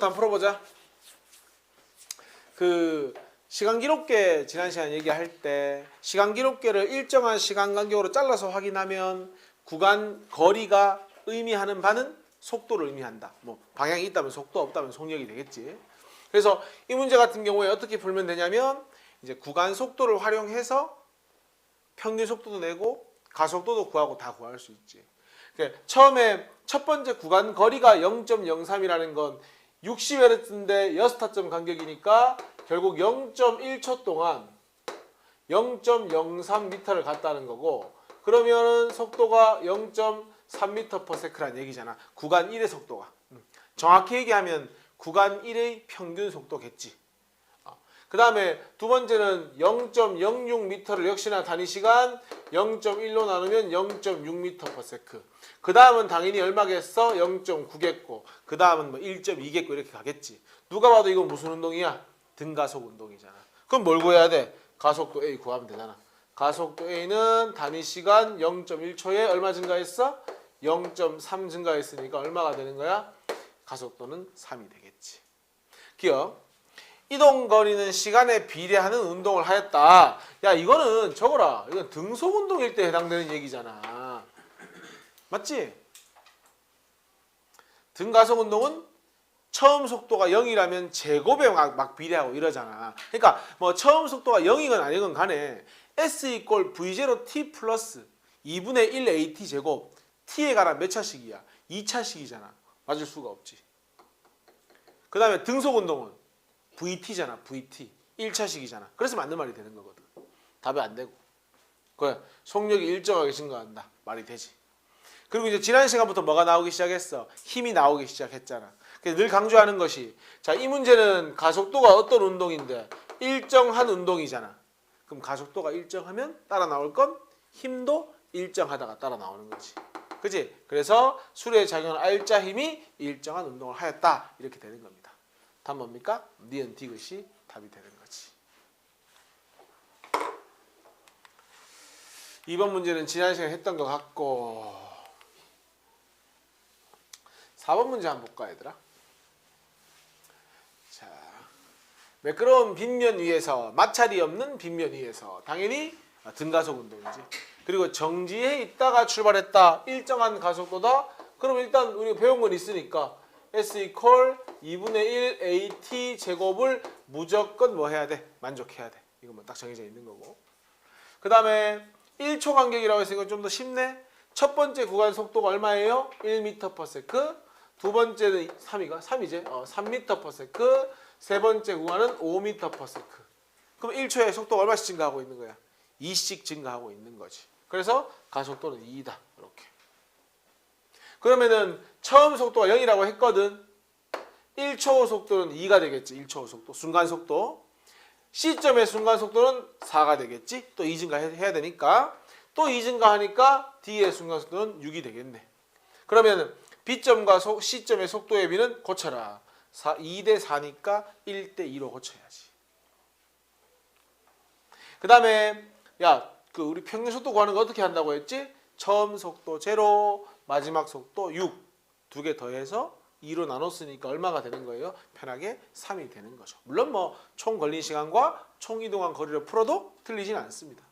1번부터 한번 풀어보자. 그 시간 기록계 지난 시간 얘기할 때 시간 기록계를 일정한 시간 간격으로 잘라서 확인하면 구간 거리가 의미하는 바는 속도를 의미한다. 뭐 방향이 있다면 속도, 없다면 속력이 되겠지. 그래서 이 문제 같은 경우에 어떻게 풀면 되냐면 이제 구간 속도를 활용해서 평균 속도도 내고 가속도도 구하고 다 구할 수 있지. 그러니까 처음에 첫 번째 구간 거리가 0.03이라는 건 60Hz인데 6타점 간격이니까 결국 0.1초 동안 0.03m를 갔다는 거고, 그러면은 속도가 0.3m/s라는 얘기잖아. 구간 1의 속도가. 정확히 얘기하면 구간 1의 평균 속도겠지. 그 다음에 두 번째는 0.06m를 역시나 단위 시간 0.1로 나누면 0.6m/s. 그 다음은 당연히 얼마겠어? 0.9겠고, 그 다음은 뭐 1.2겠고 이렇게 가겠지. 누가 봐도 이건 무슨 운동이야? 등가속 운동이잖아. 그럼 뭘 구해야 돼? 가속도 A 구하면 되잖아. 가속도 A는 단위 시간 0.1초에 얼마 증가했어? 0.3 증가했으니까 얼마가 되는 거야? 가속도는 3이 되겠지. 기억. 이동 거리는 시간에 비례하는 운동을 하였다. 야, 이거는 적어라. 이건 등속 운동일 때 해당되는 얘기잖아. 맞지? 등가속 운동은 처음 속도가 0이라면 제곱에 막 비례하고 이러잖아. 그러니까 뭐 처음 속도가 0이건 아니건 간에 S = V0T 플러스 2분의 1 AT 제곱 T에 관한 몇 차식이야? 2차식이잖아. 맞을 수가 없지. 그 다음에 등속 운동은 VT잖아. VT. 1차식이잖아. 그래서 맞는 말이 되는 거거든. 답이 안 되고. 그래. 속력이 일정하게 증가한다. 말이 되지. 그리고 이제 지난 시간부터 뭐가 나오기 시작했어? 힘이 나오기 시작했잖아. 그래서 늘 강조하는 것이, 자, 이 문제는 가속도가 어떤 운동인데 일정한 운동이잖아. 그럼 가속도가 일정하면 따라 나올 건 힘도 일정하다가 따라 나오는 거지. 그지? 그래서 수레에 작용하는 R자 힘이 일정한 운동을 하였다. 이렇게 되는 겁니다. 답 뭡니까? 니은 디귿이 답이 되는 거지. 2번 문제는 지난 시간에 했던 것 같고, 4번 문제 한번 볼까 얘들아? 자, 매끄러운 빗면 위에서, 마찰이 없는 빗면 위에서 당연히 등가속 운동이지. 그리고 정지해 있다가 출발했다. 일정한 가속도다. 그럼 일단 우리가 배운 건 있으니까 S = 2분의 1 AT 제곱을 무조건 뭐 해야 돼? 만족해야 돼. 이거 뭐 딱 정해져 있는 거고. 그 다음에 1초 간격이라고 했으니까 좀 더 쉽네. 첫 번째 구간 속도가 얼마예요? 1m/s. 두 번째는 3이제 3m/s. 세 번째 구간은 5m/s. 그럼 1초에 속도가 얼마씩 증가하고 있는 거야? 2씩 증가하고 있는 거지. 그래서 가속도는 2다. 이렇게. 그러면은 처음 속도가 0이라고 했거든. 1초 속도는 2가 되겠지. 1초 속도. 순간 속도. C점의 순간 속도는 4가 되겠지. 또 2 증가해야 되니까. 또 2 증가하니까 D의 순간 속도는 6이 되겠네. 그러면 B점과 C점의 속도의 비는 고쳐라. 2대 4니까 1대 2로 고쳐야지. 그 다음에 야, 그 우리 평균 속도 구하는 거 어떻게 한다고 했지? 처음 속도 0, 마지막 속도 6. 두 개 더해서 2로 나눴으니까 얼마가 되는 거예요? 편하게 3이 되는 거죠. 물론 뭐 총 걸린 시간과 총 이동한 거리를 풀어도 틀리진 않습니다.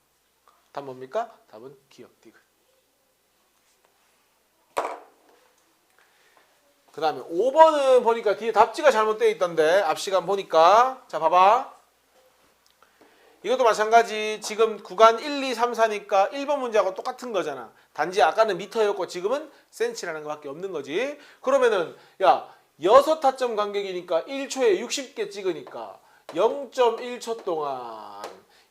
답 뭡니까? 답은 기억 디귿. 그 다음에 5번은 보니까 뒤에 답지가 잘못되어 있던데, 앞 시간 보니까. 자, 봐봐. 이것도 마찬가지. 지금 구간 1, 2, 3, 4니까 1번 문제하고 똑같은 거잖아. 단지 아까는 미터였고 지금은 센치라는 것밖에 없는 거지. 그러면은 야, 6타점 간격이니까 1초에 60개 찍으니까 0.1초 동안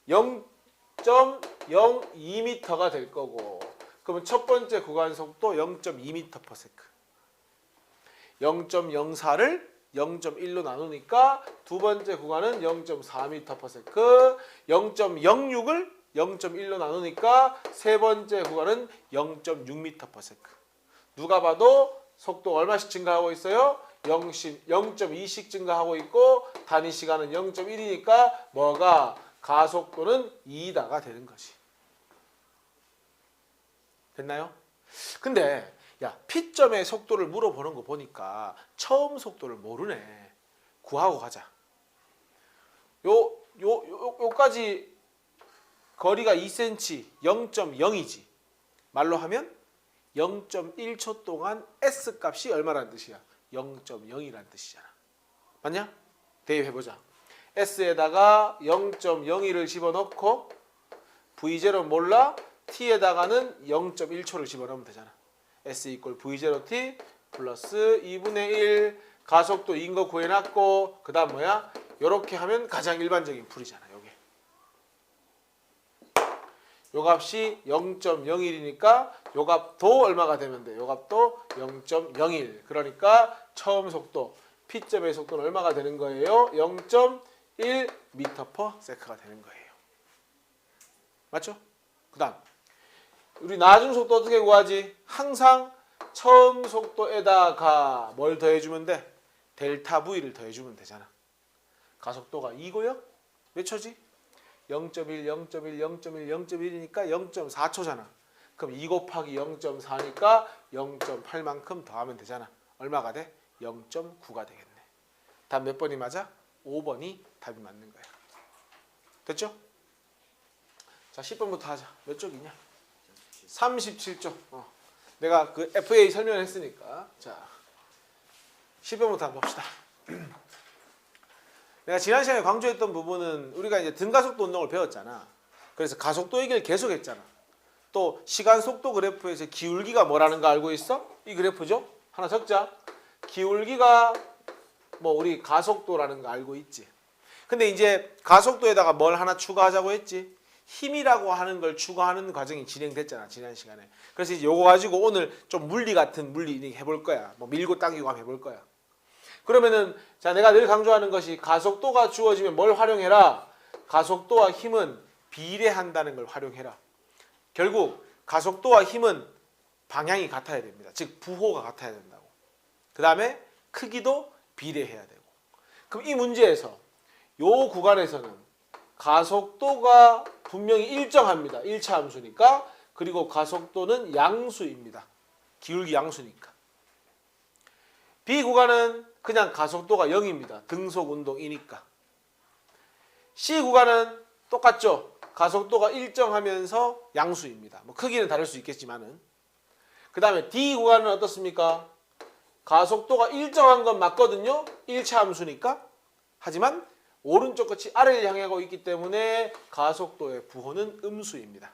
0.02m가 될 거고, 그러면 첫 번째 구간 속도 0.2m/s. 0.04를 0.1로 나누니까 두 번째 구간은 0.4m/s. 0.06을 0.1로 나누니까 세 번째 구간은 0.6m/s. 누가 봐도 속도가 얼마씩 증가하고 있어요? 0.2씩 증가하고 있고 단위 시간은 0.1이니까 뭐가? 가속도는 2다가 되는 거지. 됐나요? 근데 야, P점의 속도를 물어보는 거 보니까 처음 속도를 모르네. 구하고 가자. 요까지 거리가 2cm 0.0이지. 말로 하면 0.1초 동안 S 값이 얼마라는 뜻이야? 0.0이라는 뜻이잖아. 맞냐? 대입해보자. S에다가 0.01을 집어넣고 V0 몰라 T에다가는 0.1초를 집어넣으면 되잖아. S 이퀄 V0T 플러스 2분의 1 가속도 인 거 구해놨고 그 다음 뭐야? 요렇게 하면 가장 일반적인 풀이잖아. 요게. 요 값이 0.01이니까 요 값도 얼마가 되면 돼? 요 값도 0.01. 그러니까 처음 속도 P점의 속도는 얼마가 되는 거예요? 0.1m/s가 되는 거예요. 맞죠? 그 다음 우리 나중 속도 어떻게 구하지? 항상 처음 속도에다가 뭘 더해주면 돼? 델타 V를 더해주면 되잖아. 가속도가 2고요? 몇 초지? 0.1, 0.1, 0.1, 0.1이니까 0.4초잖아. 그럼 2 곱하기 0.4니까 0.8만큼 더하면 되잖아. 얼마가 돼? 0.9가 되겠네. 답 몇 번이 맞아? 5번이 답이 맞는 거야. 됐죠? 자, 10번부터 하자. 몇 쪽이냐? 37쪽. 내가 그 FA 설명을 했으니까. 자, 10번부터 한번 봅시다. 내가 지난 시간에 강조했던 부분은 우리가 이제 등가속도 운동을 배웠잖아. 그래서 가속도 얘기를 계속 했잖아. 또 시간 속도 그래프에서 기울기가 뭐라는 거 알고 있어? 이 그래프죠? 하나 적자. 기울기가 뭐 우리 가속도라는 거 알고 있지. 근데 이제 가속도에다가 뭘 하나 추가하자고 했지. 힘이라고 하는 걸 추가하는 과정이 진행됐잖아, 지난 시간에. 그래서 이제 요거 가지고 오늘 좀 물리 같은 물리 해볼 거야. 뭐 밀고 당기고 한번 해볼 거야. 그러면은 자, 내가 늘 강조하는 것이 가속도가 주어지면 뭘 활용해라? 가속도와 힘은 비례한다는 걸 활용해라. 결국 가속도와 힘은 방향이 같아야 됩니다. 즉 부호가 같아야 된다고. 그 다음에 크기도 비례해야 되고. 그럼 이 문제에서 요 구간에서는 가속도가 분명히 일정합니다. 1차 함수니까. 그리고 가속도는 양수입니다. 기울기 양수니까. B 구간은 그냥 가속도가 0입니다. 등속 운동이니까. C 구간은 똑같죠. 가속도가 일정하면서 양수입니다. 뭐 크기는 다를 수 있겠지만은. 그 다음에 D 구간은 어떻습니까? 가속도가 일정한 건 맞거든요. 1차 함수니까. 하지만 오른쪽 끝이 아래를 향하고 있기 때문에 가속도의 부호는 음수입니다.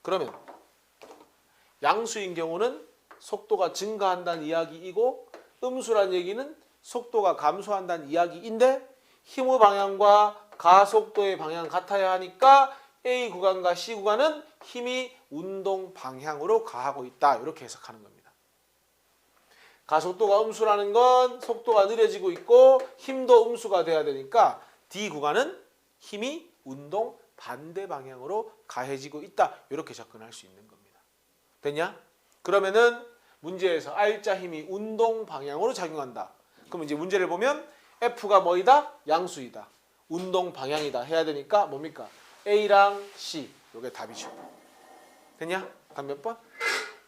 그러면 양수인 경우는 속도가 증가한다는 이야기이고 음수란 얘기는 속도가 감소한다는 이야기인데 힘의 방향과 가속도의 방향 같아야 하니까 A 구간과 C 구간은 힘이 운동 방향으로 가하고 있다. 이렇게 해석하는 겁니다. 가속도가 음수라는 건 속도가 느려지고 있고 힘도 음수가 돼야 되니까 D 구간은 힘이 운동 반대 방향으로 가해지고 있다. 이렇게 접근할 수 있는 겁니다. 됐냐? 그러면은 문제에서 R자 힘이 운동 방향으로 작용한다. 그럼 이제 문제를 보면 F가 뭐이다? 양수이다. 운동 방향이다 해야 되니까 뭡니까? A랑 C. 요게 답이죠. 됐냐? 답 몇 번?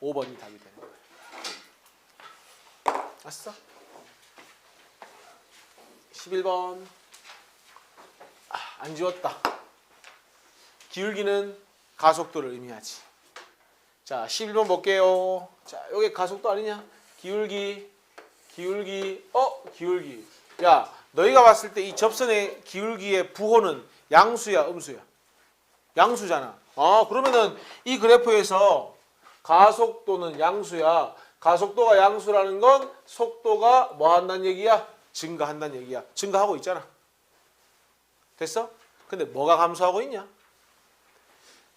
5번이 답이 되는 거예요. 아싸. 11번. 안 지웠다. 기울기는 가속도를 의미하지. 자, 11번 볼게요. 자, 요게 가속도 아니냐? 기울기. 기울기. 야, 너희가 봤을 때 이 접선의 기울기의 부호는 양수야, 음수야? 양수잖아. 그러면은 이 그래프에서 가속도는 양수야. 가속도가 양수라는 건 속도가 뭐 한다는 얘기야? 증가한다는 얘기야. 증가하고 있잖아. 됐어? 근데 뭐가 감소하고 있냐?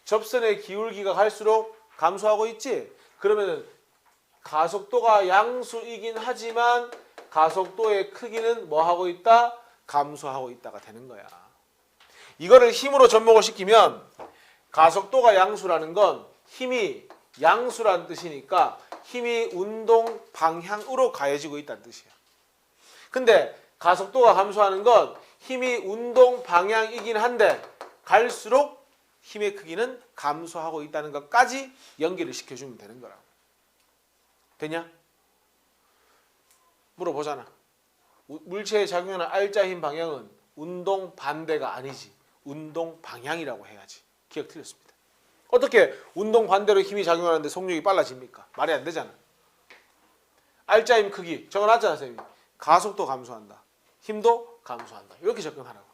접선의 기울기가 갈수록 감소하고 있지? 그러면은 가속도가 양수이긴 하지만 가속도의 크기는 뭐 하고 있다? 감소하고 있다가 되는 거야. 이거를 힘으로 접목을 시키면 가속도가 양수라는 건 힘이 양수라는 뜻이니까 힘이 운동 방향으로 가해지고 있다는 뜻이야. 근데 가속도가 감소하는 건 힘이 운동 방향이긴 한데 갈수록 힘의 크기는 감소하고 있다는 것까지 연결을 시켜주면 되는 거라고. 되냐? 물어보잖아. 물체에 작용하는 R자 힘 방향은 운동 반대가 아니지. 운동 방향이라고 해야지. 기억 틀렸습니다. 어떻게 운동 반대로 힘이 작용하는데 속력이 빨라집니까? 말이 안 되잖아. R자 힘 크기 적어놨잖아, 선생님이. 가속도 감소한다. 힘도 감소한다. 이렇게 접근하라고.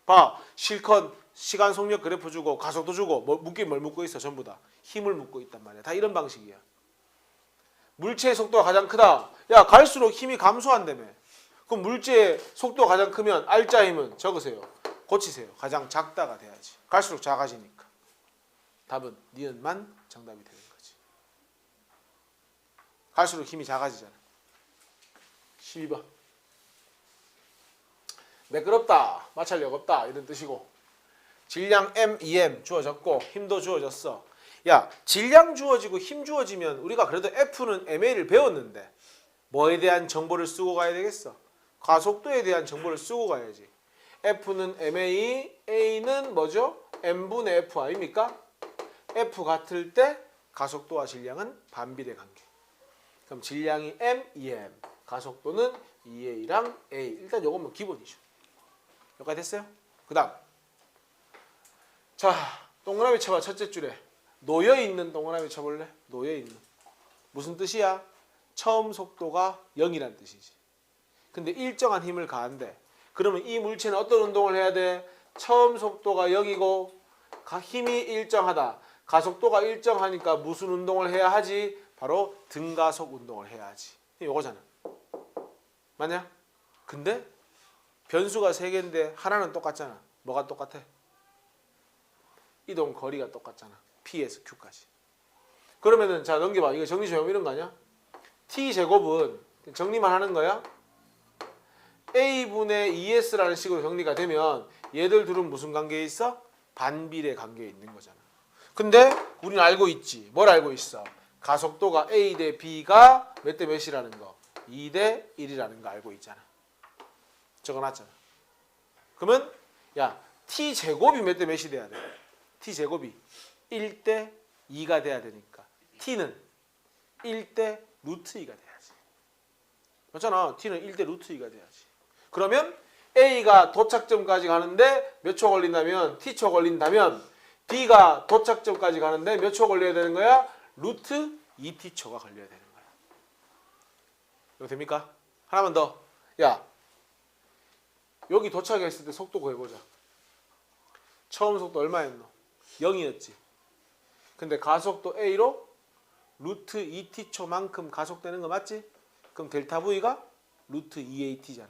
봐. 실컷 시간 속력 그래프 주고 가속도 주고 묶긴 뭘 묶고 있어? 전부 다. 힘을 묶고 있단 말이야. 다 이런 방식이야. 물체의 속도가 가장 크다. 야, 갈수록 힘이 감소한다며. 그럼 물체의 속도가 가장 크면 R자 힘은 적으세요. 고치세요. 가장 작다가 돼야지. 갈수록 작아지니까. 답은 니은만 정답이 되는 거지. 갈수록 힘이 작아지잖아. 12번. 매끄럽다, 마찰력 없다 이런 뜻이고, 질량 M, EM 주어졌고 힘도 주어졌어. 야, 질량 주어지고 힘 주어지면 우리가 그래도 F는 MA를 배웠는데 뭐에 대한 정보를 쓰고 가야 되겠어? 가속도에 대한 정보를 쓰고 가야지. F는 MA, A는 뭐죠? M분의 F 아닙니까? F 같을 때 가속도와 질량은 반비례 관계. 그럼 질량이 M, EM, 가속도는 EA랑 A. 일단 요것만 기본이죠. 여기까지 됐어요? 그 다음. 자, 동그라미 쳐봐. 첫째 줄에. 놓여있는 동그라미 쳐볼래? 놓여있는. 무슨 뜻이야? 처음 속도가 0이란 뜻이지. 근데 일정한 힘을 가한대. 그러면 이 물체는 어떤 운동을 해야 돼? 처음 속도가 0이고 힘이 일정하다. 가속도가 일정하니까 무슨 운동을 해야 하지? 바로 등가속 운동을 해야 하지. 이거잖아. 맞냐? 근데 변수가 3개인데 하나는 똑같잖아. 뭐가 똑같아? 이동 거리가 똑같잖아. P에서 Q까지. 그러면은 자 넘겨봐. 이거 정리 좀 해보면 이런 거 아니야? T제곱은 정리만 하는 거야. A분의 2S라는 식으로 정리가 되면 얘들 둘은 무슨 관계에 있어? 반비례 관계에 있는 거잖아. 근데 우리는 알고 있지. 뭘 알고 있어? 가속도가 A 대 B가 몇 대 몇이라는 거. 2 대 1이라는 거 알고 있잖아. 적어놨잖아. 그러면 야, T제곱이 몇 대 몇이 돼야 돼? T제곱이 1 대 2가 돼야 되니까 T는 1 대 루트 2가 돼야지. 맞잖아. T는 1 대 루트 2가 돼야지. 그러면 A가 도착점까지 가는데 몇 초 걸린다면? T초 걸린다면 B가 도착점까지 가는데 몇 초 걸려야 되는 거야? 루트 2T초가 걸려야 되는 거야. 이거 됩니까? 하나만 더. 야, 여기 도착했을 때 속도 구해보자. 처음 속도 얼마였노? 0이었지. 근데 가속도 A로 루트 2T초만큼 가속되는 거 맞지? 그럼 델타 V가 루트 2AT잖아.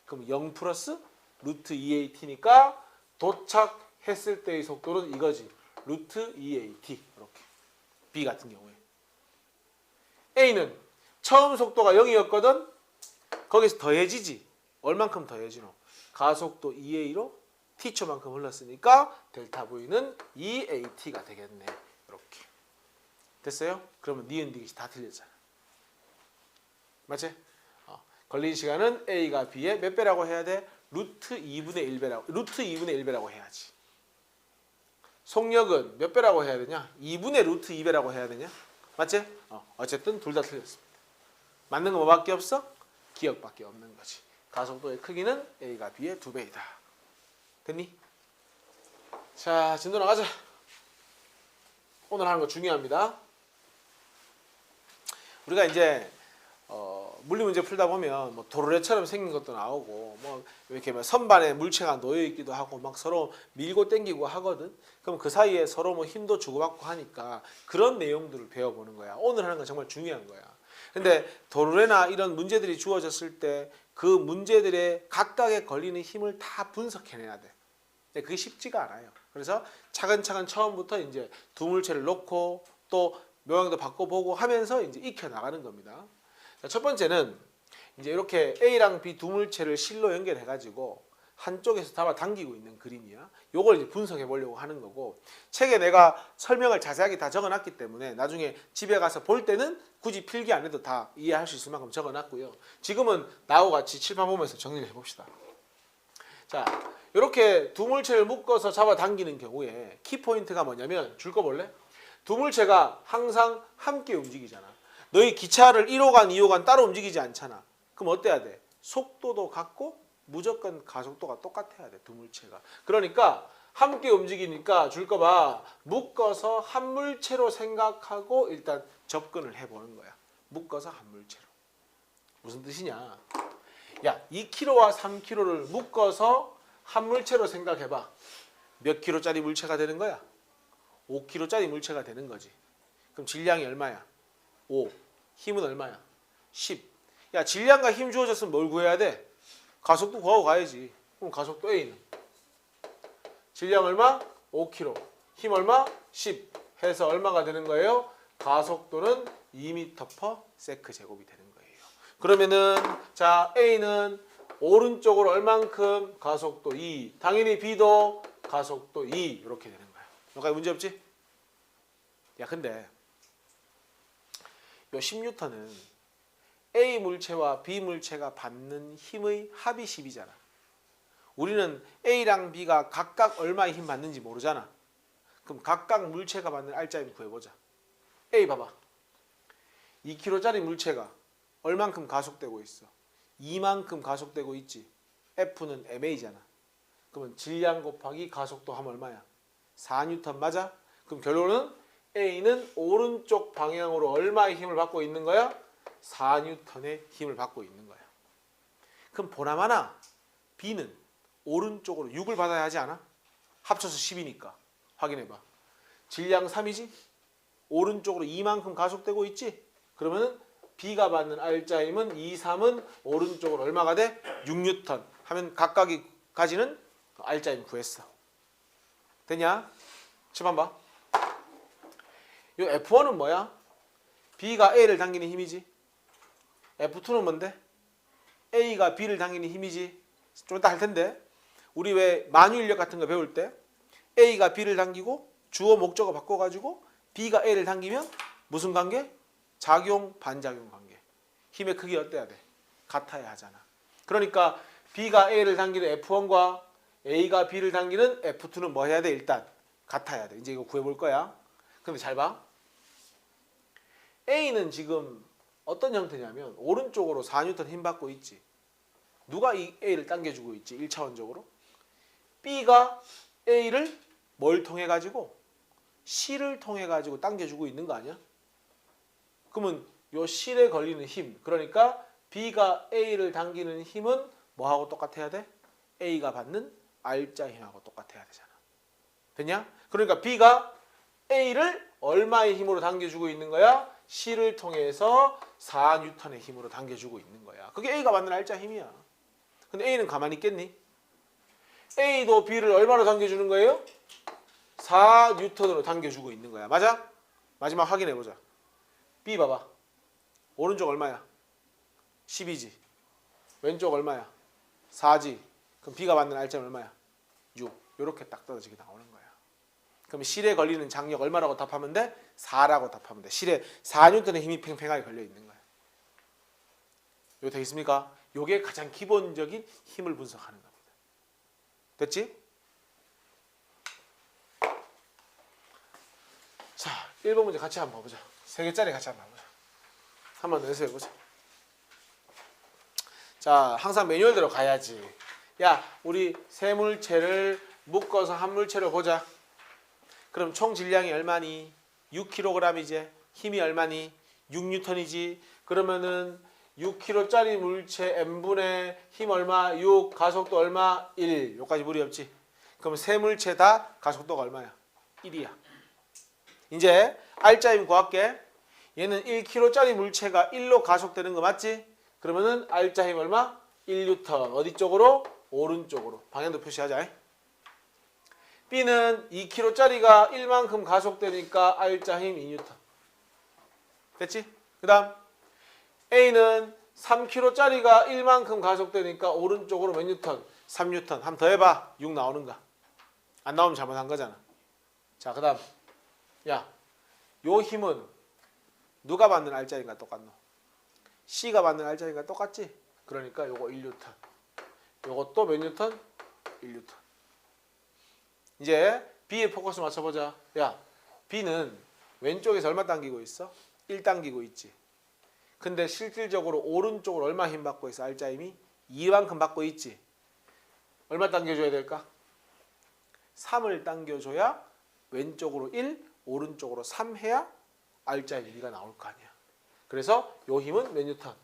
그럼 0 플러스 루트 2AT니까 도착했을 때의 속도는 이거지. 루트 2AT. 이렇게. B 같은 경우에. A는 처음 속도가 0이었거든. 거기서 더해지지. 얼만큼 더해지노? 가속도 2A로 T초만큼 흘렀으니까 델타 V는 2AT가 되겠네. 이렇게. 됐어요? 그러면 니은 디귿이 다 틀렸잖아. 맞지? 걸린 시간은 A가 B의 몇 배라고 해야 돼? 루트 2분의 1배라고. 루트 2분의 1배라고 해야지. 속력은 몇 배라고 해야 되냐? 2분의 루트 2배라고 해야 되냐? 맞지? 어쨌든 둘 다 틀렸습니다. 맞는 거 뭐밖에 없어? 기억밖에 없는 거지. 가속도의 크기는 A가 B의 2배이다. 됐니? 자, 진도 나가자. 오늘 하는 거 중요합니다. 우리가 이제 물리 문제 풀다 보면 뭐 도르래처럼 생긴 것도 나오고 뭐 이렇게 뭐 선반에 물체가 놓여 있기도 하고 막 서로 밀고 당기고 하거든. 그럼 그 사이에 서로 뭐 힘도 주고받고 하니까 그런 내용들을 배워보는 거야. 오늘 하는 건 정말 중요한 거야. 근데 도르래나 이런 문제들이 주어졌을 때 그 문제들의 각각에 걸리는 힘을 다 분석해내야 돼. 근데 그게 쉽지가 않아요. 그래서 차근차근 처음부터 이제 두 물체를 놓고 또 모양도 바꿔보고 하면서 이제 익혀 나가는 겁니다. 첫 번째는 이제 이렇게 A랑 B 두 물체를 실로 연결해 가지고 한쪽에서 잡아당기고 있는 그림이야. 요걸 이제 분석해 보려고 하는 거고, 책에 내가 설명을 자세하게 다 적어놨기 때문에 나중에 집에 가서 볼 때는 굳이 필기 안 해도 다 이해할 수 있을 만큼 적어놨고요. 지금은 나하고 같이 칠판 보면서 정리를 해봅시다. 자, 이렇게 두 물체를 묶어서 잡아당기는 경우에 키포인트가 뭐냐면, 줄 거 볼래? 두 물체가 항상 함께 움직이잖아. 너희 기차를 1호간, 2호간 따로 움직이지 않잖아. 그럼 어때야 돼? 속도도 같고 무조건 가속도가 똑같아야 돼. 두 물체가. 그러니까 함께 움직이니까 줄 거 봐. 묶어서 한 물체로 생각하고 일단 접근을 해보는 거야. 묶어서 한 물체로. 무슨 뜻이냐? 야, 2kg와 3kg를 묶어서 한 물체로 생각해봐. 몇 킬로짜리 물체가 되는 거야? 5kg짜리 물체가 되는 거지. 그럼 질량이 얼마야? 5. 힘은 얼마야? 10. 야, 질량과 힘 주어졌으면 뭘 구해야 돼? 가속도 구하고 가야지. 그럼 가속도 A는? 질량 얼마? 5kg. 힘 얼마? 10. 해서 얼마가 되는 거예요? 가속도는 2m/s 제곱이 되는 거예요. 그러면은 자, A는 오른쪽으로 얼만큼? 가속도 2. 당연히 B도 가속도 2. 이렇게 되는 거야. 여기까지 문제 없지? 야, 근데 요 10N은 A 물체와 B 물체가 받는 힘의 합이 10이잖아. 우리는 A랑 B가 각각 얼마의 힘 받는지 모르잖아. 그럼 각각 물체가 받는 R자임 구해보자. A 봐봐. 2kg짜리 물체가 얼만큼 가속되고 있어? 2만큼 가속되고 있지. F는 ma잖아. 그러면 질량 곱하기 가속도 하면 얼마야? 4N 맞아? 그럼 결론은 A는 오른쪽 방향으로 얼마의 힘을 받고 있는 거야? 4N의 힘을 받고 있는 거야. 그럼 보나마나 B는 오른쪽으로 6을 받아야 하지 않아? 합쳐서 10이니까. 확인해봐. 질량 3이지? 오른쪽으로 2만큼 가속되고 있지? 그러면은 B가 받는 R자 힘은 2, 3은 오른쪽으로 얼마가 돼? 6N 하면 각각이 가지는 R자 힘 구했어. 됐냐? 칠판 봐. 이 F1은 뭐야? B가 A를 당기는 힘이지. F2는 뭔데? A가 B를 당기는 힘이지. 좀 이따 할 텐데. 우리 왜 만유인력 같은 거 배울 때 A가 B를 당기고 주어 목적어 바꿔가지고 B가 A를 당기면 무슨 관계? 작용, 반작용 관계. 힘의 크기 어때야 돼? 같아야 하잖아. 그러니까 B가 A를 당기는 F1과 A가 B를 당기는 F2는 뭐 해야 돼? 일단 같아야 돼. 이제 이거 구해볼 거야. 근데 잘 봐. A는 지금 어떤 형태냐면 오른쪽으로 4N 힘 받고 있지. 누가 이 A를 당겨주고 있지? 1차원적으로. B가 A를 뭘 통해 가지고? C를 통해 가지고 당겨주고 있는 거 아니야? 그러면 요 C에 걸리는 힘, 그러니까 B가 A를 당기는 힘은 뭐하고 똑같아야 돼? A가 받는 R자 힘하고 똑같아야 되잖아. 됐냐? 그러니까 B가 A를 얼마의 힘으로 당겨주고 있는 거야? C를 통해서 4N의 힘으로 당겨주고 있는 거야. 그게 A가 받는 R자 힘이야. 근데 A는 가만히 있겠니? A도 B를 얼마로 당겨주는 거예요? 4N으로 당겨주고 있는 거야. 맞아? 마지막 확인해보자. B 봐봐. 오른쪽 얼마야? 10이지. 왼쪽 얼마야? 4지. 그럼 B가 받는 R자는 얼마야? 6. 이렇게 딱 떨어지게 나오는 거야. 그럼 실에 걸리는 장력 얼마라고 답하면 돼? 4라고 답하면 돼. 실에 4N의 힘이 팽팽하게 걸려 있는 거야. 이거 되겠습니까? 이게 가장 기본적인 힘을 분석하는 겁니다. 됐지? 자, 1번 문제 같이 한번 봐보자. 3개짜리 같이 한번 봐보자. 한번 내서 해보자. 자, 항상 매뉴얼대로 가야지. 야, 우리 세 물체를 묶어서 한 물체로 보자. 그럼 총 질량이 얼마니? 6kg이지. 힘이 얼마니? 6N이지. 그러면은 6kg짜리 물체 n분의 힘 얼마? 6, 가속도 얼마? 1. 여기까지 무리 없지. 그럼 세 물체 다 가속도가 얼마야? 1이야. 이제 R자 힘 구할게. 얘는 1kg짜리 물체가 1로 가속되는 거 맞지? 그러면은 R자 힘 얼마? 1N. 어디 쪽으로? 오른쪽으로. 방향도 표시하자. B는 2kg짜리가 1만큼 가속되니까 R자 힘 2N. 됐지? 그 다음 A는 3kg짜리가 1만큼 가속되니까 오른쪽으로 몇 뉴턴? 3N. 한 번 더 해봐. 6 나오는가? 안 나오면 잘못한 거잖아. 자, 그 다음 야, 요 힘은 누가 받는 R자인가 똑같노? C가 받는 R자인가 똑같지? 그러니까 요거 1N. 요것도 몇 뉴턴? 1N. 이제 B에 포커스 맞춰보자. 야, B는 왼쪽에서 얼마 당기고 있어? 1 당기고 있지. 근데 실질적으로 오른쪽으로 얼마 힘 받고 있어? R자 힘이 2만큼 받고 있지. 얼마 당겨줘야 될까? 3을 당겨줘야 왼쪽으로 1, 오른쪽으로 3 해야 R자의 길이가 나올 거 아니야. 그래서 요 힘은 몇 뉴턴?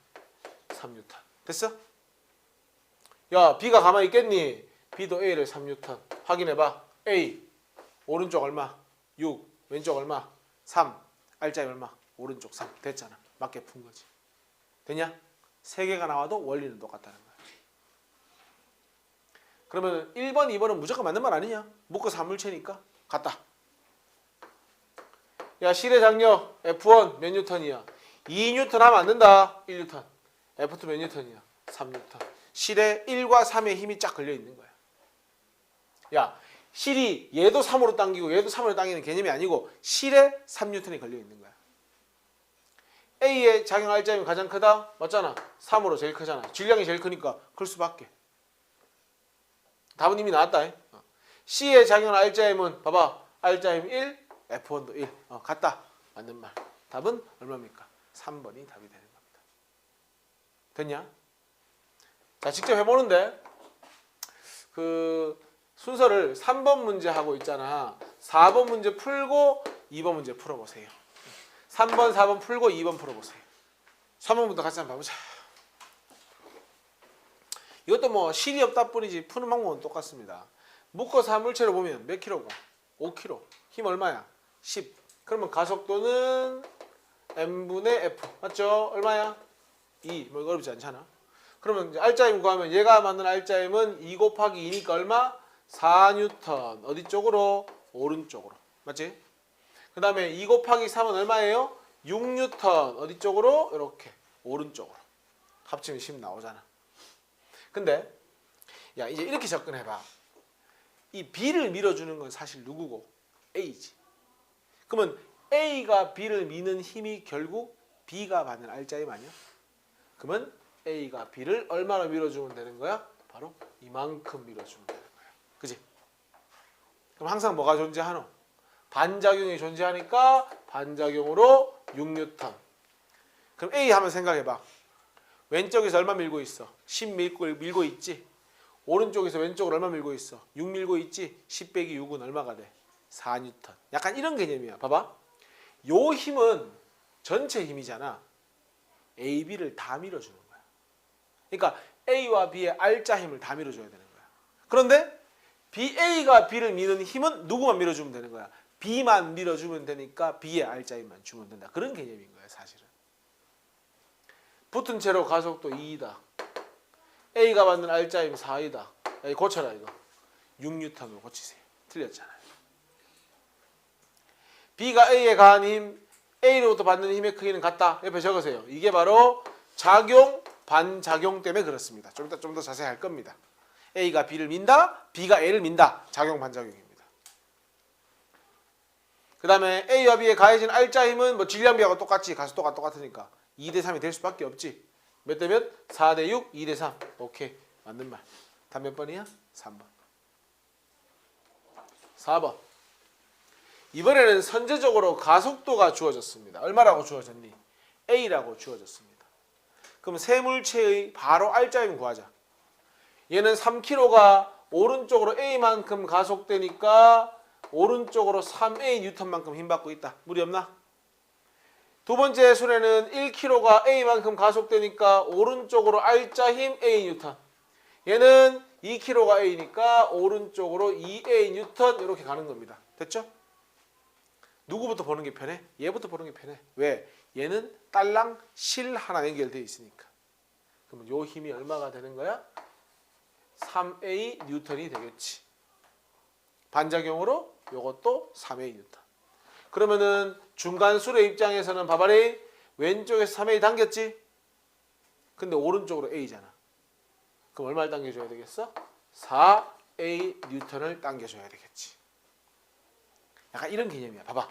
3뉴턴. 됐어? 야, B가 가만히 있겠니? B도 A를 3뉴턴. 확인해봐. A, 오른쪽 얼마? 6, 왼쪽 얼마? 3, R자의 얼마? 오른쪽 3. 됐잖아. 맞게 푼 거지. 됐냐? 3개가 나와도 원리는 똑같다는 거야. 그러면 1번, 2번은 무조건 맞는 말 아니냐? 묶어서 함물체니까 같다. 야, 실의 장력 F1 몇 뉴턴이야? 2뉴턴 하면 안 된다. 1뉴턴. F2 몇 뉴턴이야? 3뉴턴. 실에 1과 3의 힘이 쫙 걸려 있는 거야. 야, 실이 얘도 3으로 당기고 얘도 3으로 당기는 개념이 아니고 실에 3뉴턴이 걸려 있는 거야. A의 작용 R자임이 가장 크다? 맞잖아. 3으로 제일 크잖아. 질량이 제일 크니까 클 수밖에. 답은 이미 나왔다. C의 작용 R자임은 봐봐. R자임 1, F1도 1. 같다. 맞는 말. 답은 얼마입니까? 3번이 답이 되는 겁니다. 됐냐? 자, 직접 해보는데 그 순서를 3번 문제 하고 있잖아. 4번 문제 풀고 2번 문제 풀어보세요. 3번, 4번 풀고 2번 풀어보세요. 3번부터 같이 한번 봐보자. 이것도 뭐 실이 없다 뿐이지 푸는 방법은 똑같습니다. 묶어서 한 물체로 보면 몇 킬로가? 5kg. 힘 얼마야? 10. 그러면 가속도는 m분의 f. 맞죠? 얼마야? 2. 뭐 이거 어렵지 않잖아. 그러면 이제 R자임 구하면 얘가 만든 R자임은 2 곱하기 2니까 얼마? 4뉴턴. 어디 쪽으로? 오른쪽으로. 맞지? 그 다음에 2 곱하기 3은 얼마예요? 6뉴턴. 어디 쪽으로? 이렇게. 오른쪽으로. 합치면 10 나오잖아. 근데 야, 이제 이렇게 접근해봐. 이 B를 밀어주는 건 사실 누구고? A지. 그러면 A가 B를 미는 힘이 결국 B가 받는 R자임 아니야? 그러면 A가 B를 얼마나 밀어주면 되는 거야? 바로 이만큼 밀어주면 되는 거야. 그지? 그럼 항상 뭐가 존재하노? 반작용이 존재하니까 반작용으로 6뉴턴. 그럼 A 한번 생각해봐. 왼쪽에서 얼마 밀고 있어? 10 밀고 있지? 오른쪽에서 왼쪽으로 얼마 밀고 있어? 6 밀고 있지? 10 빼기 6은 얼마가 돼? 4뉴턴. 약간 이런 개념이야. 봐봐. 요 힘은 전체 힘이잖아. A, B를 다 밀어주는 거야. 그러니까 A와 B의 R자 힘을 다 밀어줘야 되는 거야. 그런데 A가 B를 미는 힘은 누구만 밀어주면 되는 거야? B만 밀어주면 되니까 B의 R자 힘만 주면 된다. 그런 개념인 거야, 사실은. 붙은 채로 가속도 2이다. A가 받는 R자 힘 4이다. 고쳐라 이거. 6뉴턴으로 고치세요. 틀렸잖아요. B가 A에 가한 힘, A로부터 받는 힘의 크기는 같다. 옆에 적으세요. 이게 바로 작용, 반작용 때문에 그렇습니다. 좀 더 자세히 할 겁니다. A가 B를 민다, B가 A를 민다. 작용, 반작용입니다. 그 다음에 A와 B에 가해진 R자 힘은 뭐 질량비하고 똑같지. 가속도가 똑같으니까 2대 3이 될 수밖에 없지. 몇 대 몇? 4대 6, 2대 3. 오케이. 맞는 말. 답 몇 번이야? 3번. 4번. 이번에는 선제적으로 가속도가 주어졌습니다. 얼마라고 주어졌니? A라고 주어졌습니다. 그럼 세 물체의 바로 R자임 구하자. 얘는 3kg가 오른쪽으로 A만큼 가속되니까 오른쪽으로 3A 뉴턴만큼 힘받고 있다. 무리 없나? 두 번째 순에는 1kg가 A만큼 가속되니까 오른쪽으로 R자 힘 A 뉴턴. 얘는 2kg가 A니까 오른쪽으로 2A 뉴턴 이렇게 가는 겁니다. 됐죠? 누구부터 보는 게 편해? 얘부터 보는 게 편해. 왜? 얘는 딸랑 실 하나 연결되어 있으니까. 그러면 요 힘이 얼마가 되는 거야? 3A 뉴턴이 되겠지. 반작용으로 요것도 3A 뉴턴. 그러면은 중간술의 입장에서는 봐봐리 왼쪽에서 3A 당겼지? 근데 오른쪽으로 A잖아. 그럼 얼마를 당겨줘야 되겠어? 4A 뉴턴을 당겨줘야 되겠지. 약간 이런 개념이야. 봐봐.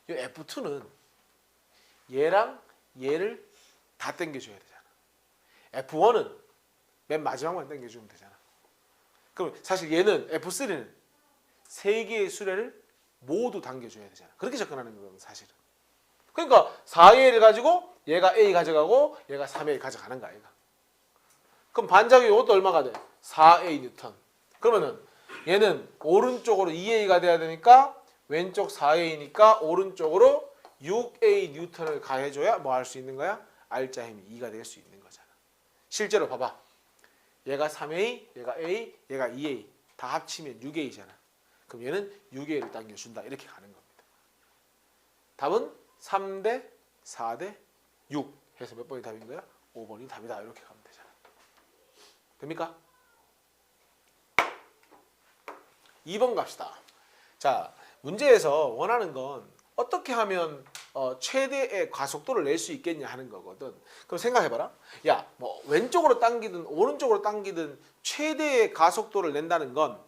이 F2는 얘랑 얘를 다 당겨줘야 되잖아. F1은 맨 마지막만 당겨주면 되잖아. 그럼 사실 얘는 F3는 세 개의 수레를 모두 당겨줘야 되잖아. 그렇게 접근하는 거거든, 사실은. 그러니까 4A를 가지고 얘가 A 가져가고 얘가 3A 가져가는 거야, 얘가. 그럼 반작용 이것도 얼마가 돼? 4A 뉴턴. 그러면은 얘는 오른쪽으로 2A가 돼야 되니까 왼쪽 4A니까 오른쪽으로 6A 뉴턴을 가해줘야 뭐 할 수 있는 거야? R자 힘이 2가 될 수 있는 거잖아. 실제로 봐봐. 얘가 3A, 얘가 A, 얘가 2A 다 합치면 6A잖아. 그럼 얘는 6A를 당겨준다. 이렇게 가는 겁니다. 답은 3대 4대 6 해서 몇 번이 답인 거야? 5번이 답이다. 이렇게 가면 되잖아. 됩니까? 2번 갑시다. 자, 문제에서 원하는 건 어떻게 하면 최대의 가속도를 낼 수 있겠냐 하는 거거든. 그럼 생각해봐라. 야, 뭐 왼쪽으로 당기든 오른쪽으로 당기든 최대의 가속도를 낸다는 건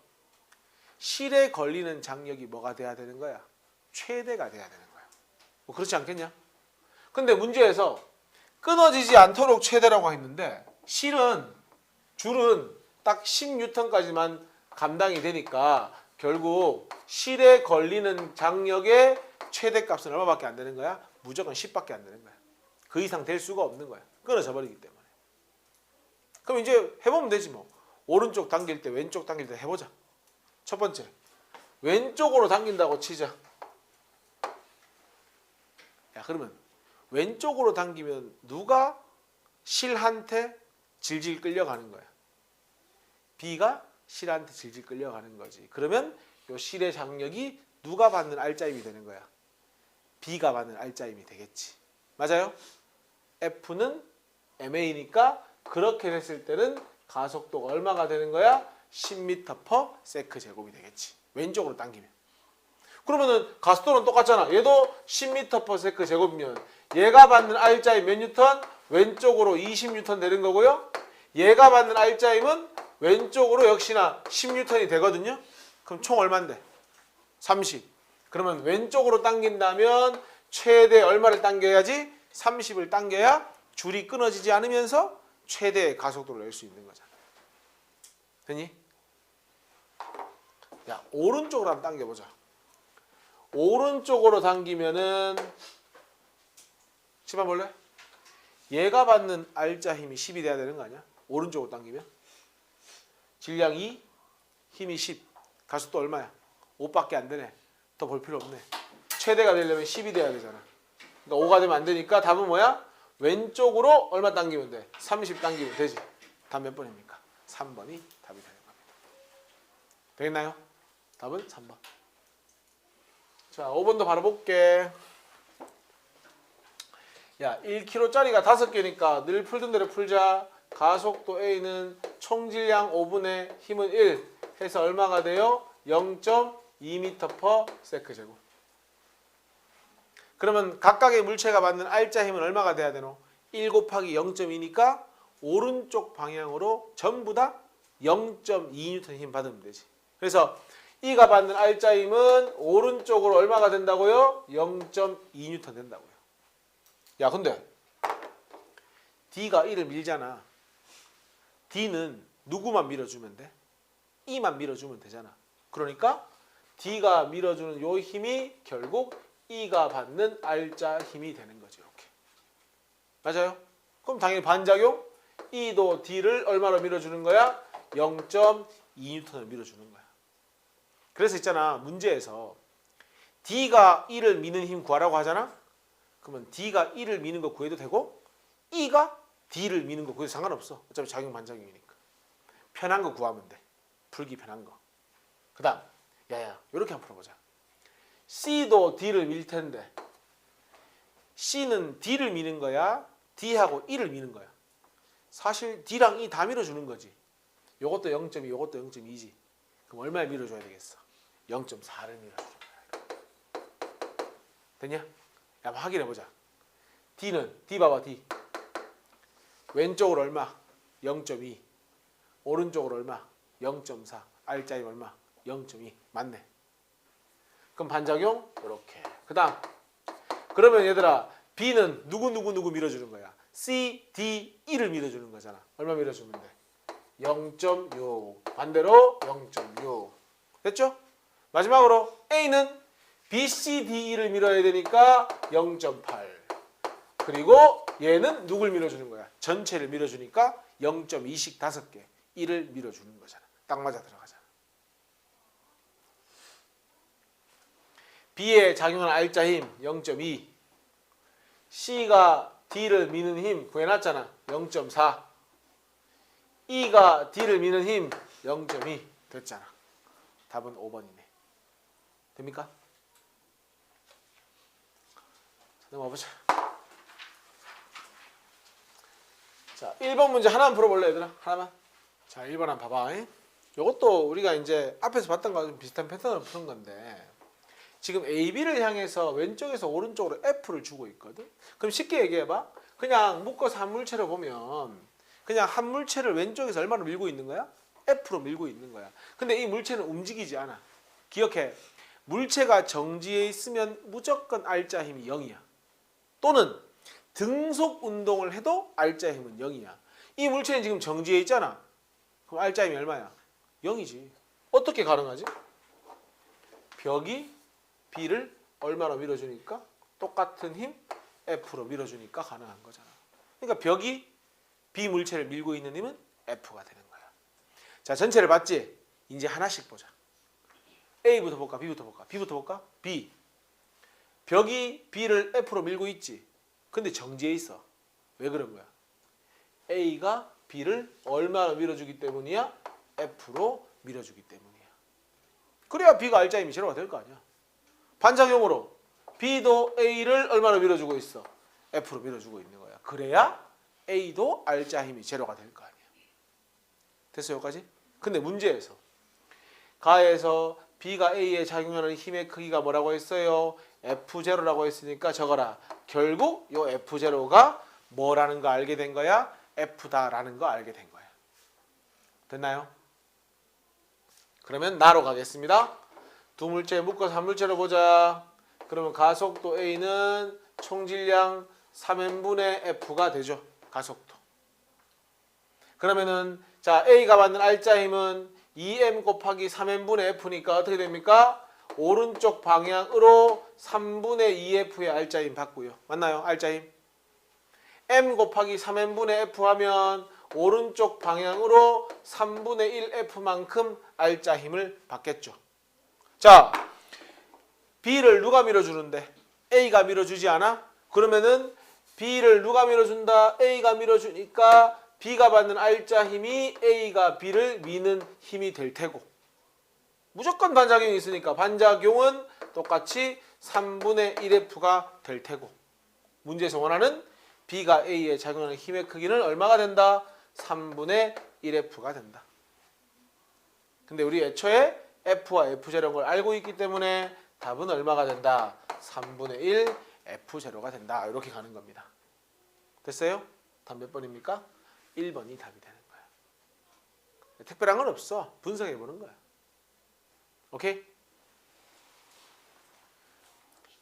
실에 걸리는 장력이 뭐가 돼야 되는 거야? 최대가 돼야 되는 거야. 뭐 그렇지 않겠냐? 근데 문제에서 끊어지지 않도록 최대라고 했는데 줄은 딱 10N까지만 감당이 되니까 결국 실에 걸리는 장력의 최대값은 얼마밖에 안 되는 거야? 무조건 10밖에 안 되는 거야. 그 이상 될 수가 없는 거야. 끊어져 버리기 때문에. 그럼 이제 해보면 되지 뭐. 오른쪽 당길 때 왼쪽 당길 때 해보자. 첫 번째, 왼쪽으로 당긴다고 치자. 야, 그러면 왼쪽으로 당기면 누가 실한테 질질 끌려가는 거야? B가 실한테 질질 끌려가는 거지. 그러면 요 실의 장력이 누가 받는 R자임이 되는 거야? B가 받는 R자임이 되겠지. 맞아요? F는 MA니까 그렇게 됐을 때는 가속도가 얼마가 되는 거야? 10m/s 제곱이 되겠지. 왼쪽으로 당기면. 그러면은 가속도는 똑같잖아. 얘도 10m/s 제곱이면 얘가 받는 R자임 몇 뉴턴? 왼쪽으로 20뉴턴 되는 거고요. 얘가 받는 R자임은 왼쪽으로 역시나 10뉴턴이 되거든요. 그럼 총 얼마인데? 30. 그러면 왼쪽으로 당긴다면 최대 얼마를 당겨야지? 30을 당겨야 줄이 끊어지지 않으면서 최대의 가속도를 낼 수 있는 거잖아. 되니? 야, 오른쪽으로 한번 당겨보자. 오른쪽으로 당기면은 집어 볼래? 얘가 받는 R자 힘이 10이 돼야 되는 거 아니야? 오른쪽으로 당기면 질량 2, 힘이 10. 가속도 얼마야? 5밖에 안 되네. 더 볼 필요 없네. 최대가 되려면 10이 돼야 되잖아. 그러니까 5가 되면 안 되니까 답은 뭐야? 왼쪽으로 얼마 당기면 돼? 30 당기면 되지. 답 몇 번입니까? 3번이 답이 되는 겁니다. 되겠나요? 답은 3번. 자, 5번도 바로 볼게. 야, 1kg짜리가 5개니까 늘 풀던 대로 풀자. 가속도 A는 총질량 5분의 힘은 1 해서 얼마가 돼요? 0.2m/s 제곱. 그러면 각각의 물체가 받는 R자 힘은 얼마가 돼야 되노? 1 곱하기 0.2니까 오른쪽 방향으로 전부 다 0.2N 힘 받으면 되지. 그래서 E가 받는 R자 힘은 오른쪽으로 얼마가 된다고요? 0.2N 된다고요. 야, 근데 D가 E를 밀잖아. D는 누구만 밀어주면 돼? E만 밀어주면 되잖아. 그러니까 D가 밀어주는 요 힘이 결국 E가 받는 R자 힘이 되는 거지. 이렇게. 맞아요? 그럼 당연히 반작용 E도 D를 얼마로 밀어주는 거야? 0.2N을 밀어주는 거야. 그래서 있잖아, 문제에서 D가 E를 미는 힘 구하라고 하잖아. 그러면 D가 E를 미는 거 구해도 되고 E가 D를 미는 거 구해도 상관없어. 어차피 작용 반작용이니까. 편한 거 구하면 돼. 풀기 편한 거. 그 다음 야야 이렇게 한번 풀어보자. C도 D를 밀 텐데 C는 D를 미는 거야? D하고 E를 미는 거야? 사실 D랑 E 다 밀어주는 거지. 요것도 0.2, 요것도 0.2지. 그럼 얼마에 밀어줘야 되겠어? 0.4를 밀어줘야 돼. 됐냐? 야, 한번 확인해보자. D는, D 봐봐, D. 왼쪽으로 얼마? 0.2. 오른쪽으로 얼마? 0.4. R자임 얼마? 0.2. 맞네. 그럼 반작용? 이렇게. 그 다음. 그러면 얘들아, B는 누구 밀어주는 거야? C, D, E를 밀어주는 거잖아. 얼마 밀어주면 돼? 0.6. 반대로 0.6. 됐죠? 마지막으로 A는 B, C, D, E를 밀어야 되니까 0.8. 그리고 얘는 누굴 밀어주는 거야? 전체를 밀어주니까 0.2씩 5개 1을 밀어주는 거잖아. 딱 맞아 들어가잖아. B에 작용하는 R자 힘 0.2 C가 D를 미는 힘 구해놨잖아. 0.4 E가 D를 미는 힘 0.2 됐잖아. 답은 5번이네. 됩니까? 넘어가보자. 자, 1번 문제 하나만 풀어볼래 얘들아? 하나만. 자, 1번 한번 봐봐. 이것도 우리가 이제 앞에서 봤던 거랑 좀 비슷한 패턴으로 푸는 건데 지금 A, B를 향해서 왼쪽에서 오른쪽으로 F를 주고 있거든. 그럼 쉽게 얘기해봐. 그냥 묶어서 한 물체로 보면 그냥 한 물체를 왼쪽에서 얼마로 밀고 있는 거야? F로 밀고 있는 거야. 근데 이 물체는 움직이지 않아. 기억해. 물체가 정지해 있으면 무조건 R자 힘이 0이야. 또는 등속 운동을 해도 R자 힘은 0이야. 이 물체는 지금 정지해 있잖아. 그럼 R자 힘이 얼마야? 0이지. 어떻게 가능하지? 벽이 B를 얼마로 밀어주니까? 똑같은 힘 F로 밀어주니까 가능한 거잖아. 그러니까 벽이 B 물체를 밀고 있는 힘은 F가 되는 거야. 자, 전체를 봤지? 이제 하나씩 보자. A부터 볼까? B부터 볼까? B부터 볼까? B. 벽이 B를 F로 밀고 있지. 근데 정지해 있어. 왜 그런 거야? A가 B를 얼마나 밀어주기 때문이야? F로 밀어주기 때문이야. 그래야 B가 R자 힘이 제로가 될 거 아니야. 반작용으로 B도 A를 얼마나 밀어주고 있어? F로 밀어주고 있는 거야. 그래야 A도 R자 힘이 제로가 될 거 아니야. 됐어요, 여기까지? 근데 문제에서 가에서 B가 A에 작용하는 힘의 크기가 뭐라고 했어요? F0라고 했으니까 적어라. 결국 이 F0가 뭐라는 거 알게 된 거야? F다라는 거 알게 된 거야. 됐나요? 그러면 나로 가겠습니다. 두 물체 묶어서 한 물체로 보자. 그러면 가속도 A는 총질량 3n분의 F가 되죠. 가속도. 그러면은 자 A가 받는 R자 힘은 2m 곱하기 3n분의 F니까 어떻게 됩니까? 오른쪽 방향으로 3분의 2F의 R자 힘 받고요. 맞나요? R자 힘. m 곱하기 3n분의 F 하면 오른쪽 방향으로 3분의 1F만큼 R자 힘을 받겠죠. 자, B를 누가 밀어주는데? A가 밀어주지 않아? 그러면은 B를 누가 밀어준다? A가 밀어주니까 B가 받는 R자 힘이 A가 B를 미는 힘이 될 테고 무조건 반작용이 있으니까 반작용은 똑같이 3분의 1F가 될 테고 문제에서 원하는 B가 A에 작용하는 힘의 크기는 얼마가 된다? 3분의 1F가 된다. 근데 우리 애초에 F와 F0인 걸 알고 있기 때문에 답은 얼마가 된다? 3분의 1 F0가 된다. 이렇게 가는 겁니다. 됐어요? 답 몇 번입니까? 1번이 답이 되는 거야. 특별한 건 없어. 분석해 보는 거야. 오케이?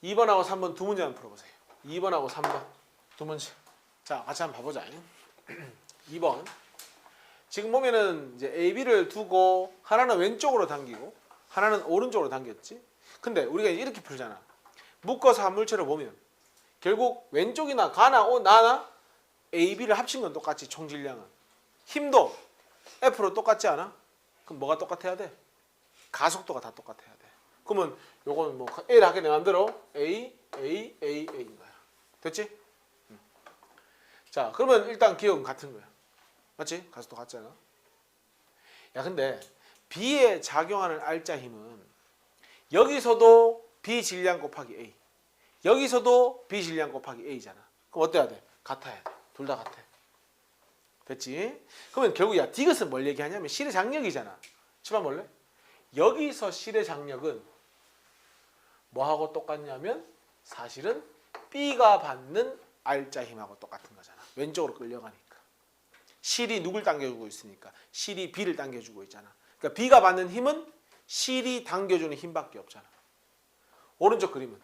2번하고 3번 두 문제만 풀어보세요. 2번하고 3번 두 문제. 자, 같이 한번 봐보자. 2번. 지금 보면은 이제 A, B를 두고 하나는 왼쪽으로 당기고 하나는 오른쪽으로 당겼지. 근데 우리가 이렇게 풀잖아. 묶어서 한 물체로 보면 결국 왼쪽이나 가나 나나 A, B를 합친 건 똑같이 총질량은. 힘도 F로 똑같지 않아? 그럼 뭐가 똑같아야 돼? 가속도가 다 똑같아야 돼. 그러면 요건 뭐 A를 하게 내 맘대로 A인 거야. 됐지? 자, 그러면 일단 기억은 같은 거야. 맞지? 가속도 같잖아. 야, 근데 B에 작용하는 R자 힘은 여기서도 B 질량 곱하기 A, 여기서도 B 질량 곱하기 A잖아. 그럼 어때야 돼? 같아야 돼. 둘 다 같아. 됐지? 그러면 결국 야, 디귿은 뭘 얘기하냐면 실의 장력이잖아. 치마 볼래? 여기서 실의 장력은 뭐하고 똑같냐면 사실은 B가 받는 R자 힘하고 똑같은 거잖아. 왼쪽으로 끌려가니까. 실이 누굴 당겨주고 있으니까. 실이 B를 당겨주고 있잖아. 그러니까 B가 받는 힘은 실이 당겨주는 힘밖에 없잖아. 오른쪽 그림은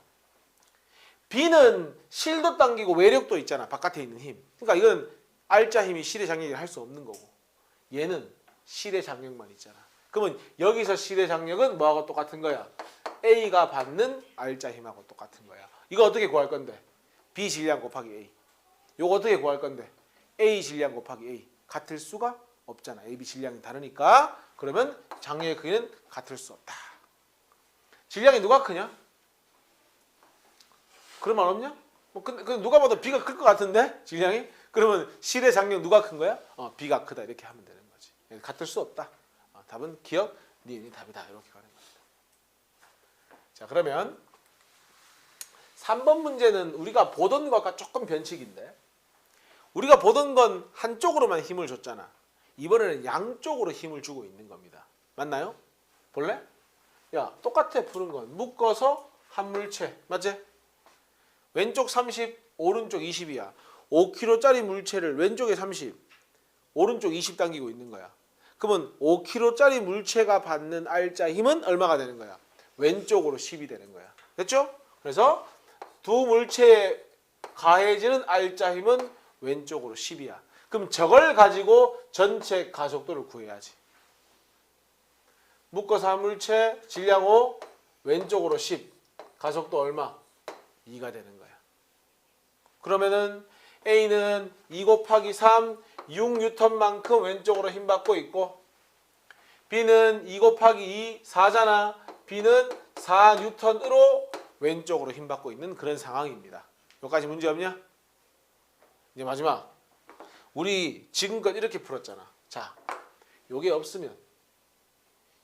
B는 실도 당기고 외력도 있잖아. 바깥에 있는 힘. 그러니까 이건 R자 힘이 실의 장력을 할 수 없는 거고 얘는 실의 장력만 있잖아. 그러면 여기서 실의 장력은 뭐하고 똑같은 거야? A가 받는 R자 힘하고 똑같은 거야. 이거 어떻게 구할 건데? B 질량 곱하기 A. 이거 어떻게 구할 건데? A 질량 곱하기 A. 같을 수가 없잖아. AB 질량이 다르니까. 그러면 장력의 크기는 같을 수 없다. 질량이 누가 크냐? 그런 말 없냐? 뭐 근데 누가 봐도 B가 클 것 같은데 질량이? 그러면 실의 장력 누가 큰 거야? B가 크다 이렇게 하면 되는 거지. 같을 수 없다. 답은 기억, 니은이 답이다 이렇게 가는 겁니다. 자 그러면 3번 문제는 우리가 보던 것과 조금 변칙인데 우리가 보던 건 한쪽으로만 힘을 줬잖아. 이번에는 양쪽으로 힘을 주고 있는 겁니다. 맞나요? 볼래? 야 똑같아 푸는 건 묶어서 한 물체 맞지? 왼쪽 30 오른쪽 20이야. 5kg짜리 물체를 왼쪽에 30 오른쪽 20 당기고 있는 거야. 그러면 5kg짜리 물체가 받는 R자 힘은 얼마가 되는 거야? 왼쪽으로 10이 되는 거야. 됐죠? 그래서 두 물체에 가해지는 R자 힘은 왼쪽으로 10이야. 그럼 저걸 가지고 전체 가속도를 구해야지. 묶어서 한 물체 질량 5 왼쪽으로 10 가속도 얼마? 2가 되는 거야. 그러면은 A는 2 곱하기 3 6N만큼 왼쪽으로 힘 받고 있고 B는 2 곱하기 2 4잖아. B는 4N으로 왼쪽으로 힘 받고 있는 그런 상황입니다. 여기까지 문제 없냐? 이제 마지막. 우리 지금껏 이렇게 풀었잖아. 자, 요게 없으면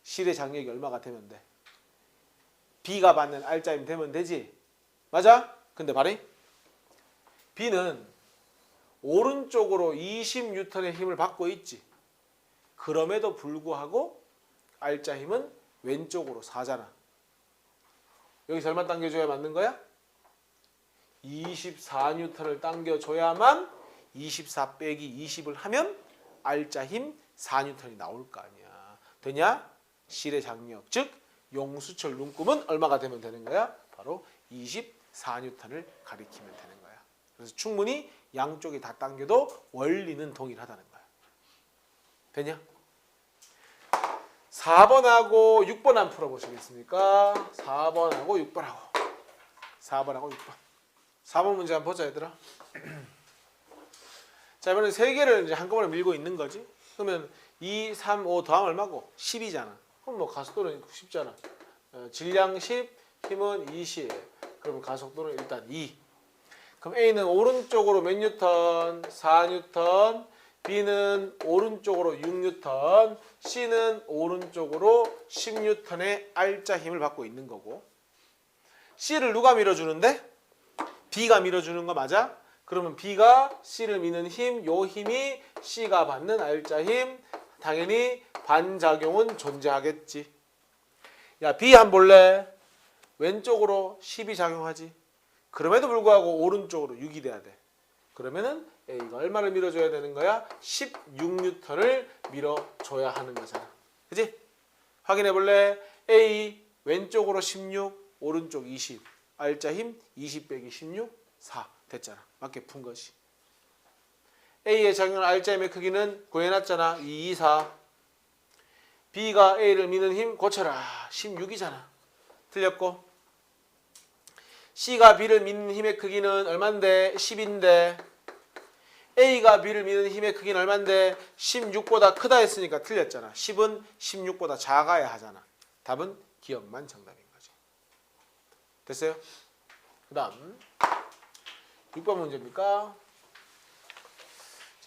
실의 장력이 얼마가 되면 돼? B가 받는 R자임 되면 되지? 맞아? 근데 말이 B는 오른쪽으로 20N의 힘을 받고 있지. 그럼에도 불구하고 R자 힘은 왼쪽으로 4잖아. 여기서 얼마 당겨줘야 맞는 거야? 24N을 당겨줘야만 24 빼기 20을 하면 R자 힘 4N이 나올 거 아니야. 되냐? 실의 장력, 즉 용수철 눈금은 얼마가 되면 되는 거야? 바로 24N을 가리키면 되는 거야. 그래서 충분히 양쪽이 다 당겨도 원리는 동일하다는 거야. 되냐? 4번하고 6번 한번 풀어보시겠습니까? 4번하고 6번하고 4번하고 6번 4번 문제 한번 보자 얘들아. 자 이번엔 세 개를 이제 한꺼번에 밀고 있는 거지. 그러면 2, 3, 5 더하면 얼마고? 10이잖아. 그럼 뭐 가속도는 쉽잖아. 질량 10, 힘은 20. 그러면 가속도는 일단 2. 그럼 A는 오른쪽으로 몇 뉴턴? 4뉴턴. B는 오른쪽으로 6뉴턴. C는 오른쪽으로 10뉴턴의 R자 힘을 받고 있는 거고. C를 누가 밀어주는데? B가 밀어주는 거 맞아? 그러면 B가 C를 미는 힘, 요 힘이 C가 받는 R자 힘. 당연히 반작용은 존재하겠지. 야, B 한번 볼래? 왼쪽으로 10이 작용하지. 그럼에도 불구하고 오른쪽으로 6이 돼야 돼. 그러면은 A가 얼마를 밀어줘야 되는 거야? 16N을 밀어줘야 하는 거잖아. 그치? 확인해 볼래? A 왼쪽으로 16, 오른쪽 20. R자 힘 20 빼기 16, 4 됐잖아. 맞게 푼 거지. A의 작용 R자 힘의 크기는 구해놨잖아. 2, 2, 4. B가 A를 미는 힘 고쳐라. 16이잖아. 틀렸고. C가 B를 미는 힘의 크기는 얼만데? 10인데. A가 B를 미는 힘의 크기는 얼만데? 16보다 크다 했으니까 틀렸잖아. 10은 16보다 작아야 하잖아. 답은 기억만 정답인 거지. 됐어요? 그 다음 6번 문제입니까?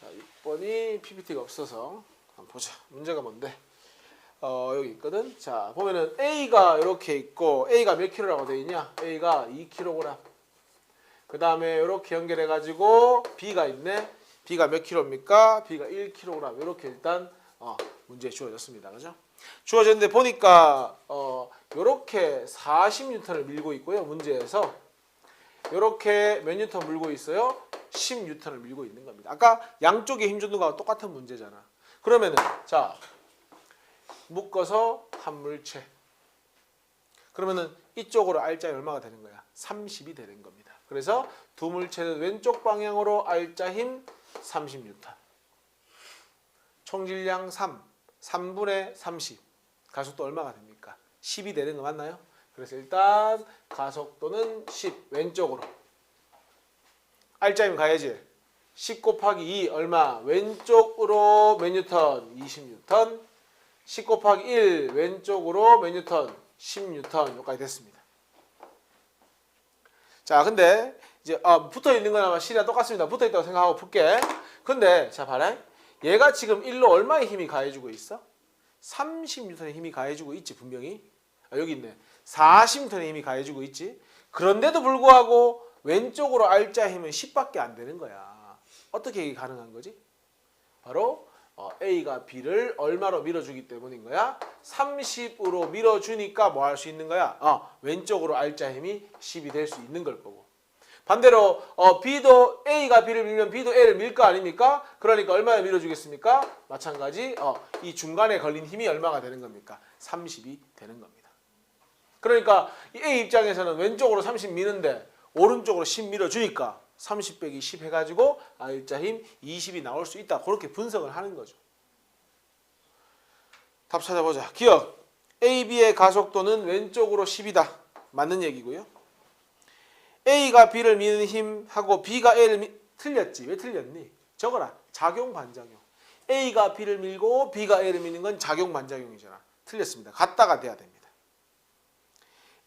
자, 6번이 PPT가 없어서 한번 보자. 문제가 뭔데? 여기 있거든. 자, 보면은 A가 이렇게 있고 A가 몇 킬로라고 되어 있냐? A가 2kg. 그 다음에 이렇게 연결해 가지고 B가 있네. B가 몇 킬로입니까? B가 1kg. 이렇게 일단 문제에 주어졌습니다. 그죠? 주어졌는데 보니까 이렇게 40N을 밀고 있고요. 문제에서 이렇게 몇 뉴턴 밀고 있어요? 10N을 밀고 있는 겁니다. 아까 양쪽에 힘 주는 거와 똑같은 문제잖아. 그러면은 자 묶어서 한 물체. 그러면은 이쪽으로 R자이 얼마가 되는 거야? 30이 되는 겁니다. 그래서 두 물체는 왼쪽 방향으로 R자 힘 30N. 총질량 3. 3분의 30. 가속도 얼마가 됩니까? 10이 되는 거 맞나요? 그래서 일단 가속도는 10 왼쪽으로. R자 힘 가야지. 10 곱하기 2 얼마? 왼쪽으로 몇 뉴턴? 20뉴턴. 10 곱하기 1 왼쪽으로 몇 뉴턴? 10뉴턴. 여기까지 됐습니다. 자, 근데 이제 붙어 있는 거나 실이랑 똑같습니다. 붙어 있다고 생각하고 풀게. 근데 자, 봐라. 얘가 지금 1로 얼마의 힘이 가해주고 있어? 30N의 힘이 가해주고 있지, 분명히. 여기 있네. 40N의 힘이 가해주고 있지. 그런데도 불구하고 왼쪽으로 R자 힘은 10밖에 안 되는 거야. 어떻게 이게 가능한 거지? 바로 A가 B를 얼마로 밀어주기 때문인 거야. 30으로 밀어주니까 뭐 할 수 있는 거야? 왼쪽으로 R자 힘이 10이 될 수 있는 걸 거고. 반대로 B도 A가 B를 밀면 B도 A를 밀 거 아닙니까? 그러니까 얼마나 밀어주겠습니까? 마찬가지 이 중간에 걸린 힘이 얼마가 되는 겁니까? 30이 되는 겁니다. 그러니까 A 입장에서는 왼쪽으로 30 미는데 오른쪽으로 10 밀어주니까 30 빼기 10 해가지고 R자 힘 20이 나올 수 있다. 그렇게 분석을 하는 거죠. 답 찾아보자. 기억. AB의 가속도는 왼쪽으로 10이다. 맞는 얘기고요. A가 B를 미는 힘하고 B가 A를 틀렸지. 왜 틀렸니? 적어라. 작용 반작용. A가 B를 밀고 B가 A를 미는 건 작용 반작용이잖아. 틀렸습니다. 같다가 돼야 됩니다.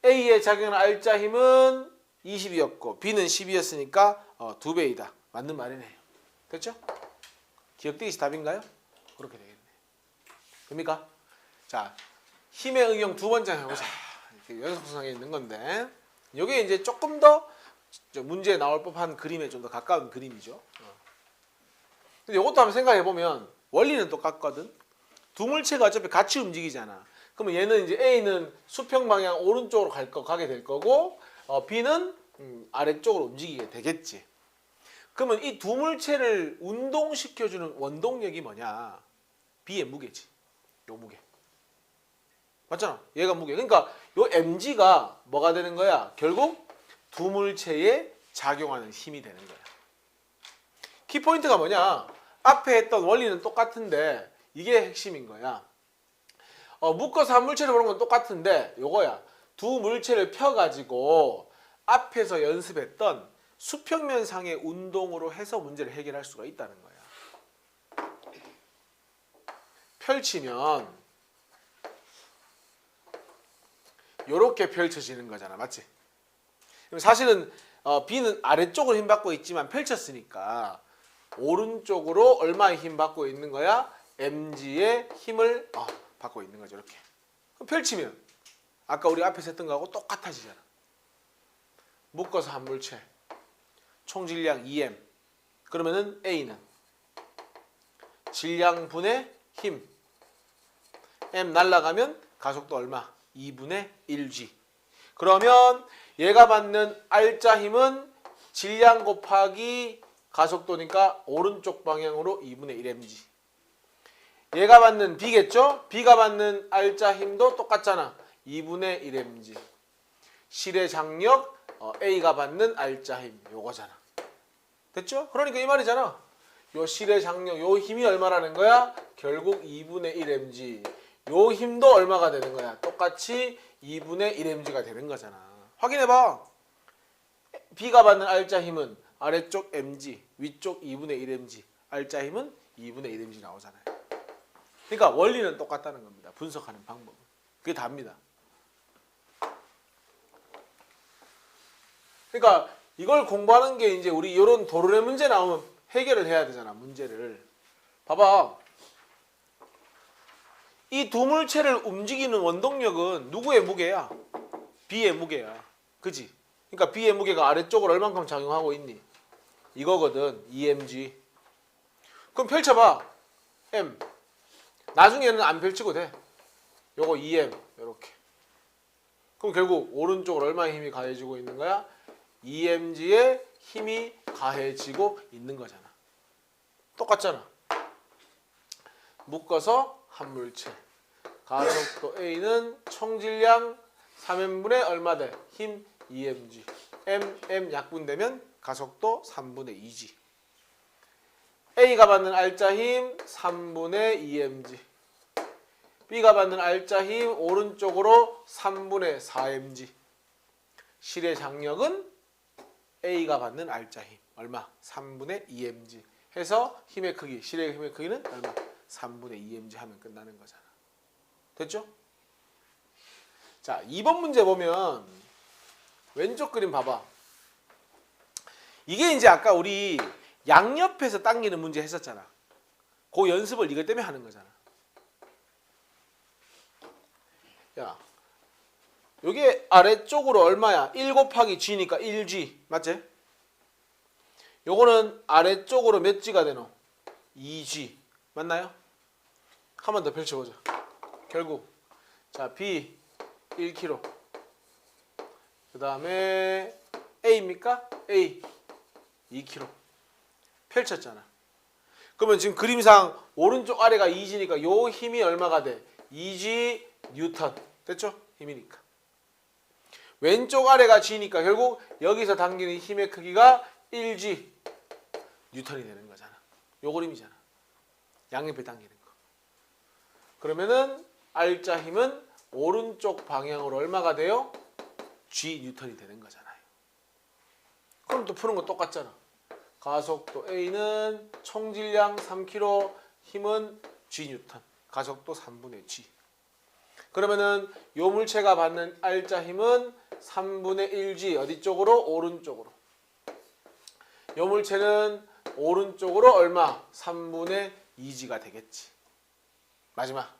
A의 작용하는 R자 힘은 20이었고 B는 10이었으니까 2배이다. 맞는 말이네요. 됐죠? 기억되기 답인가요? 그렇게 되겠네. 됩니까? 자, 힘의 응용 두 번째 해보자. 이렇게 연속성에 있는 건데 이게 이제 조금 더 문제에 나올 법한 그림에 좀 더 가까운 그림이죠. 근데 이것도 한번 생각해 보면 원리는 똑같거든. 두 물체가 어차피 같이 움직이잖아. 그러면 얘는 이제 A는 수평 방향 오른쪽으로 가게 될 거고 B는 아래쪽으로 움직이게 되겠지. 그러면 이 두 물체를 운동시켜주는 원동력이 뭐냐? B의 무게지. 요 무게. 맞잖아. 얘가 무게. 그러니까 요 mg가 뭐가 되는 거야? 결국 두 물체에 작용하는 힘이 되는 거야. 키포인트가 뭐냐? 앞에 했던 원리는 똑같은데 이게 핵심인 거야. 묶어서 한 물체를 보는 건 똑같은데 요거야. 두 물체를 펴가지고 앞에서 연습했던 수평면상의 운동으로 해서 문제를 해결할 수가 있다는 거야. 펼치면 요렇게 펼쳐지는 거잖아. 맞지? 사실은 B는 아래쪽으로 힘 받고 있지만 펼쳤으니까 오른쪽으로 얼마의 힘 받고 있는 거야? mg의 힘을 받고 있는 거죠. 이렇게. 그럼 펼치면 아까 우리 앞에서 했던 거하고 똑같아지잖아. 묶어서 한 물체 총질량 2m. 그러면은 A는 질량분의 힘 m 날라가면 가속도 얼마? 2분의 1g. 그러면 얘가 받는 R자 힘은 질량 곱하기 가속도니까 오른쪽 방향으로 2분의 1mg. 얘가 받는 B겠죠? B가 받는 R자 힘도 똑같잖아. 2분의 1mg. 실의 장력 A가 받는 R자 힘 요거잖아. 됐죠? 그러니까 이 말이잖아. 요 실의 장력 요 힘이 얼마라는 거야? 결국 2분의 1mg. 요 힘도 얼마가 되는 거야? 똑같이 2분의 1mg가 되는 거잖아. 확인해봐. B가 받는 R자 힘은 아래쪽 mg, 위쪽 2분의 1mg. R자 힘은 2분의 1mg 나오잖아요. 그러니까 원리는 똑같다는 겁니다. 분석하는 방법은. 그게 답니다. 그러니까 이걸 공부하는 게 이제 우리 이런 도론의 문제 나오면 해결을 해야 되잖아. 문제를. 봐봐. 이 두 물체를 움직이는 원동력은 누구의 무게야? B의 무게야. 그지? 그러니까 B의 무게가 아래쪽으로 얼만큼 작용하고 있니? 이거거든. 2mg. 그럼 펼쳐봐. M. 나중에는 안 펼치고 돼. 요거 2m. 요렇게. 그럼 결국 오른쪽으로 얼마의 힘이 가해지고 있는 거야? 2mg의 힘이 가해지고 있는 거잖아. 똑같잖아. 묶어서 한 물체. 가속도 A는 총질량 3m분의 얼마 돼? 힘 2mg. m 약분되면 가속도 3분의 2g. A가 받는 R자 힘 3분의 2mg. B가 받는 R자 힘 오른쪽으로 3분의 4mg. 실의 장력은 A가 받는 R자 힘 얼마? 3분의 2mg 해서 힘의 크기, 실의 힘의 크기는 얼마? 3분의 2mg 하면 끝나는 거잖아. 됐죠? 자, 2번 문제 보면 왼쪽 그림 봐봐. 이게 이제 아까 우리 양옆에서 당기는 문제 했었잖아. 그 연습을 이것 때문에 하는 거잖아. 야, 요게 아래쪽으로 얼마야? 1 곱하기 g니까 1g. 맞지? 요거는 아래쪽으로 몇 g가 되노? 2g. 맞나요? 한 번 더 펼쳐보자. 결국 자, B 1kg. 그 다음에 A입니까? A 2kg. 펼쳤잖아. 그러면 지금 그림상 오른쪽 아래가 2g니까 요 힘이 얼마가 돼? 2g 뉴턴. 됐죠? 힘이니까. 왼쪽 아래가 g니까 결국 여기서 당기는 힘의 크기가 1g 뉴턴이 되는 거잖아. 요 그림이잖아. 양옆에 당기는 거. 그러면은 R자 힘은 오른쪽 방향으로 얼마가 돼요? g 뉴턴이 되는 거잖아요. 그럼 또 푸는 거 똑같잖아. 가속도 A는 총질량 3kg, 힘은 g 뉴턴. 가속도 3분의 g. 그러면은 요 물체가 받는 R자 힘은 3분의 1g 어디 쪽으로? 오른쪽으로. 요 물체는 오른쪽으로 얼마? 3분의 2g가 되겠지. 마지막.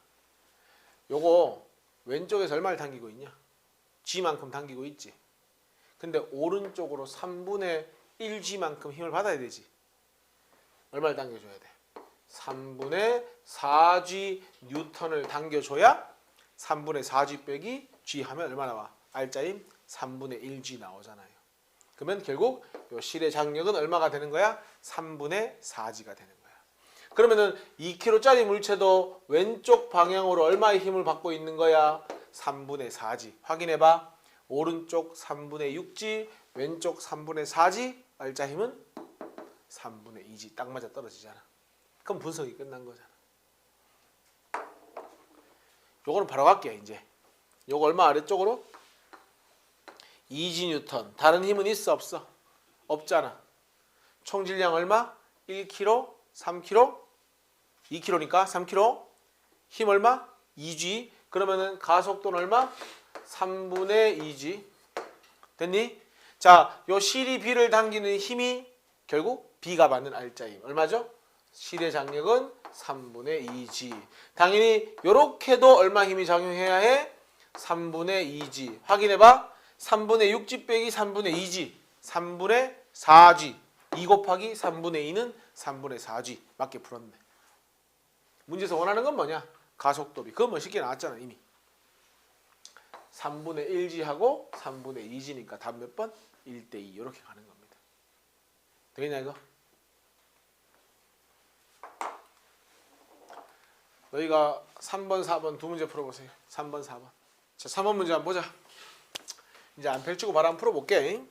요거 왼쪽에서 얼마를 당기고 있냐? g만큼 당기고 있지. 근데 오른쪽으로 3분의 1g만큼 힘을 받아야 되지. 얼마를 당겨줘야 돼? 3분의 4g 뉴턴을 당겨줘야 3분의 4g 빼기 g 하면 얼마 나와? R자 힘 3분의 1g 나오잖아요. 그러면 결국 요 실의 장력은 얼마가 되는 거야? 3분의 4g가 되는 거야. 그러면은 2kg짜리 물체도 왼쪽 방향으로 얼마의 힘을 받고 있는 거야? 3분의 4g. 확인해봐. 오른쪽 3분의 6g, 왼쪽 3분의 4g. R자 힘은 3분의 2g. 딱 맞아 떨어지잖아. 그럼 분석이 끝난 거잖아. 요거는 바로 갈게요. 이제 요거 얼마 아래쪽으로? 2g 뉴턴. 다른 힘은 있어 없어? 없잖아. 총질량 얼마? 1kg, 3kg, 2kg니까 3kg. 힘 얼마? 2g. 그러면은 가속도는 얼마? 3분의 2g. 됐니? 자, 요 실이 B를 당기는 힘이 결국 B가 받는 R자 힘. 얼마죠? 실의 장력은 3분의 2g. 당연히 요렇게도 얼마 힘이 작용해야 해? 3분의 2g. 확인해봐. 3분의 6g 빼기 3분의 2g. 3분의 4g. 2 곱하기 3분의 2는 3분의 4g. 맞게 풀었네. 문제에서 원하는 건 뭐냐? 가속도비. 그건 뭐 쉽게 나왔잖아 이미. 3분의 1g하고 3분의 2g니까 답 몇 번? 1대2 이렇게 가는 겁니다. 되겠냐 이거? 너희가 3번, 4번 두 문제 풀어보세요. 3번, 4번. 자, 3번 문제 한번 보자. 이제 안 펼치고 바로 한번 풀어볼게.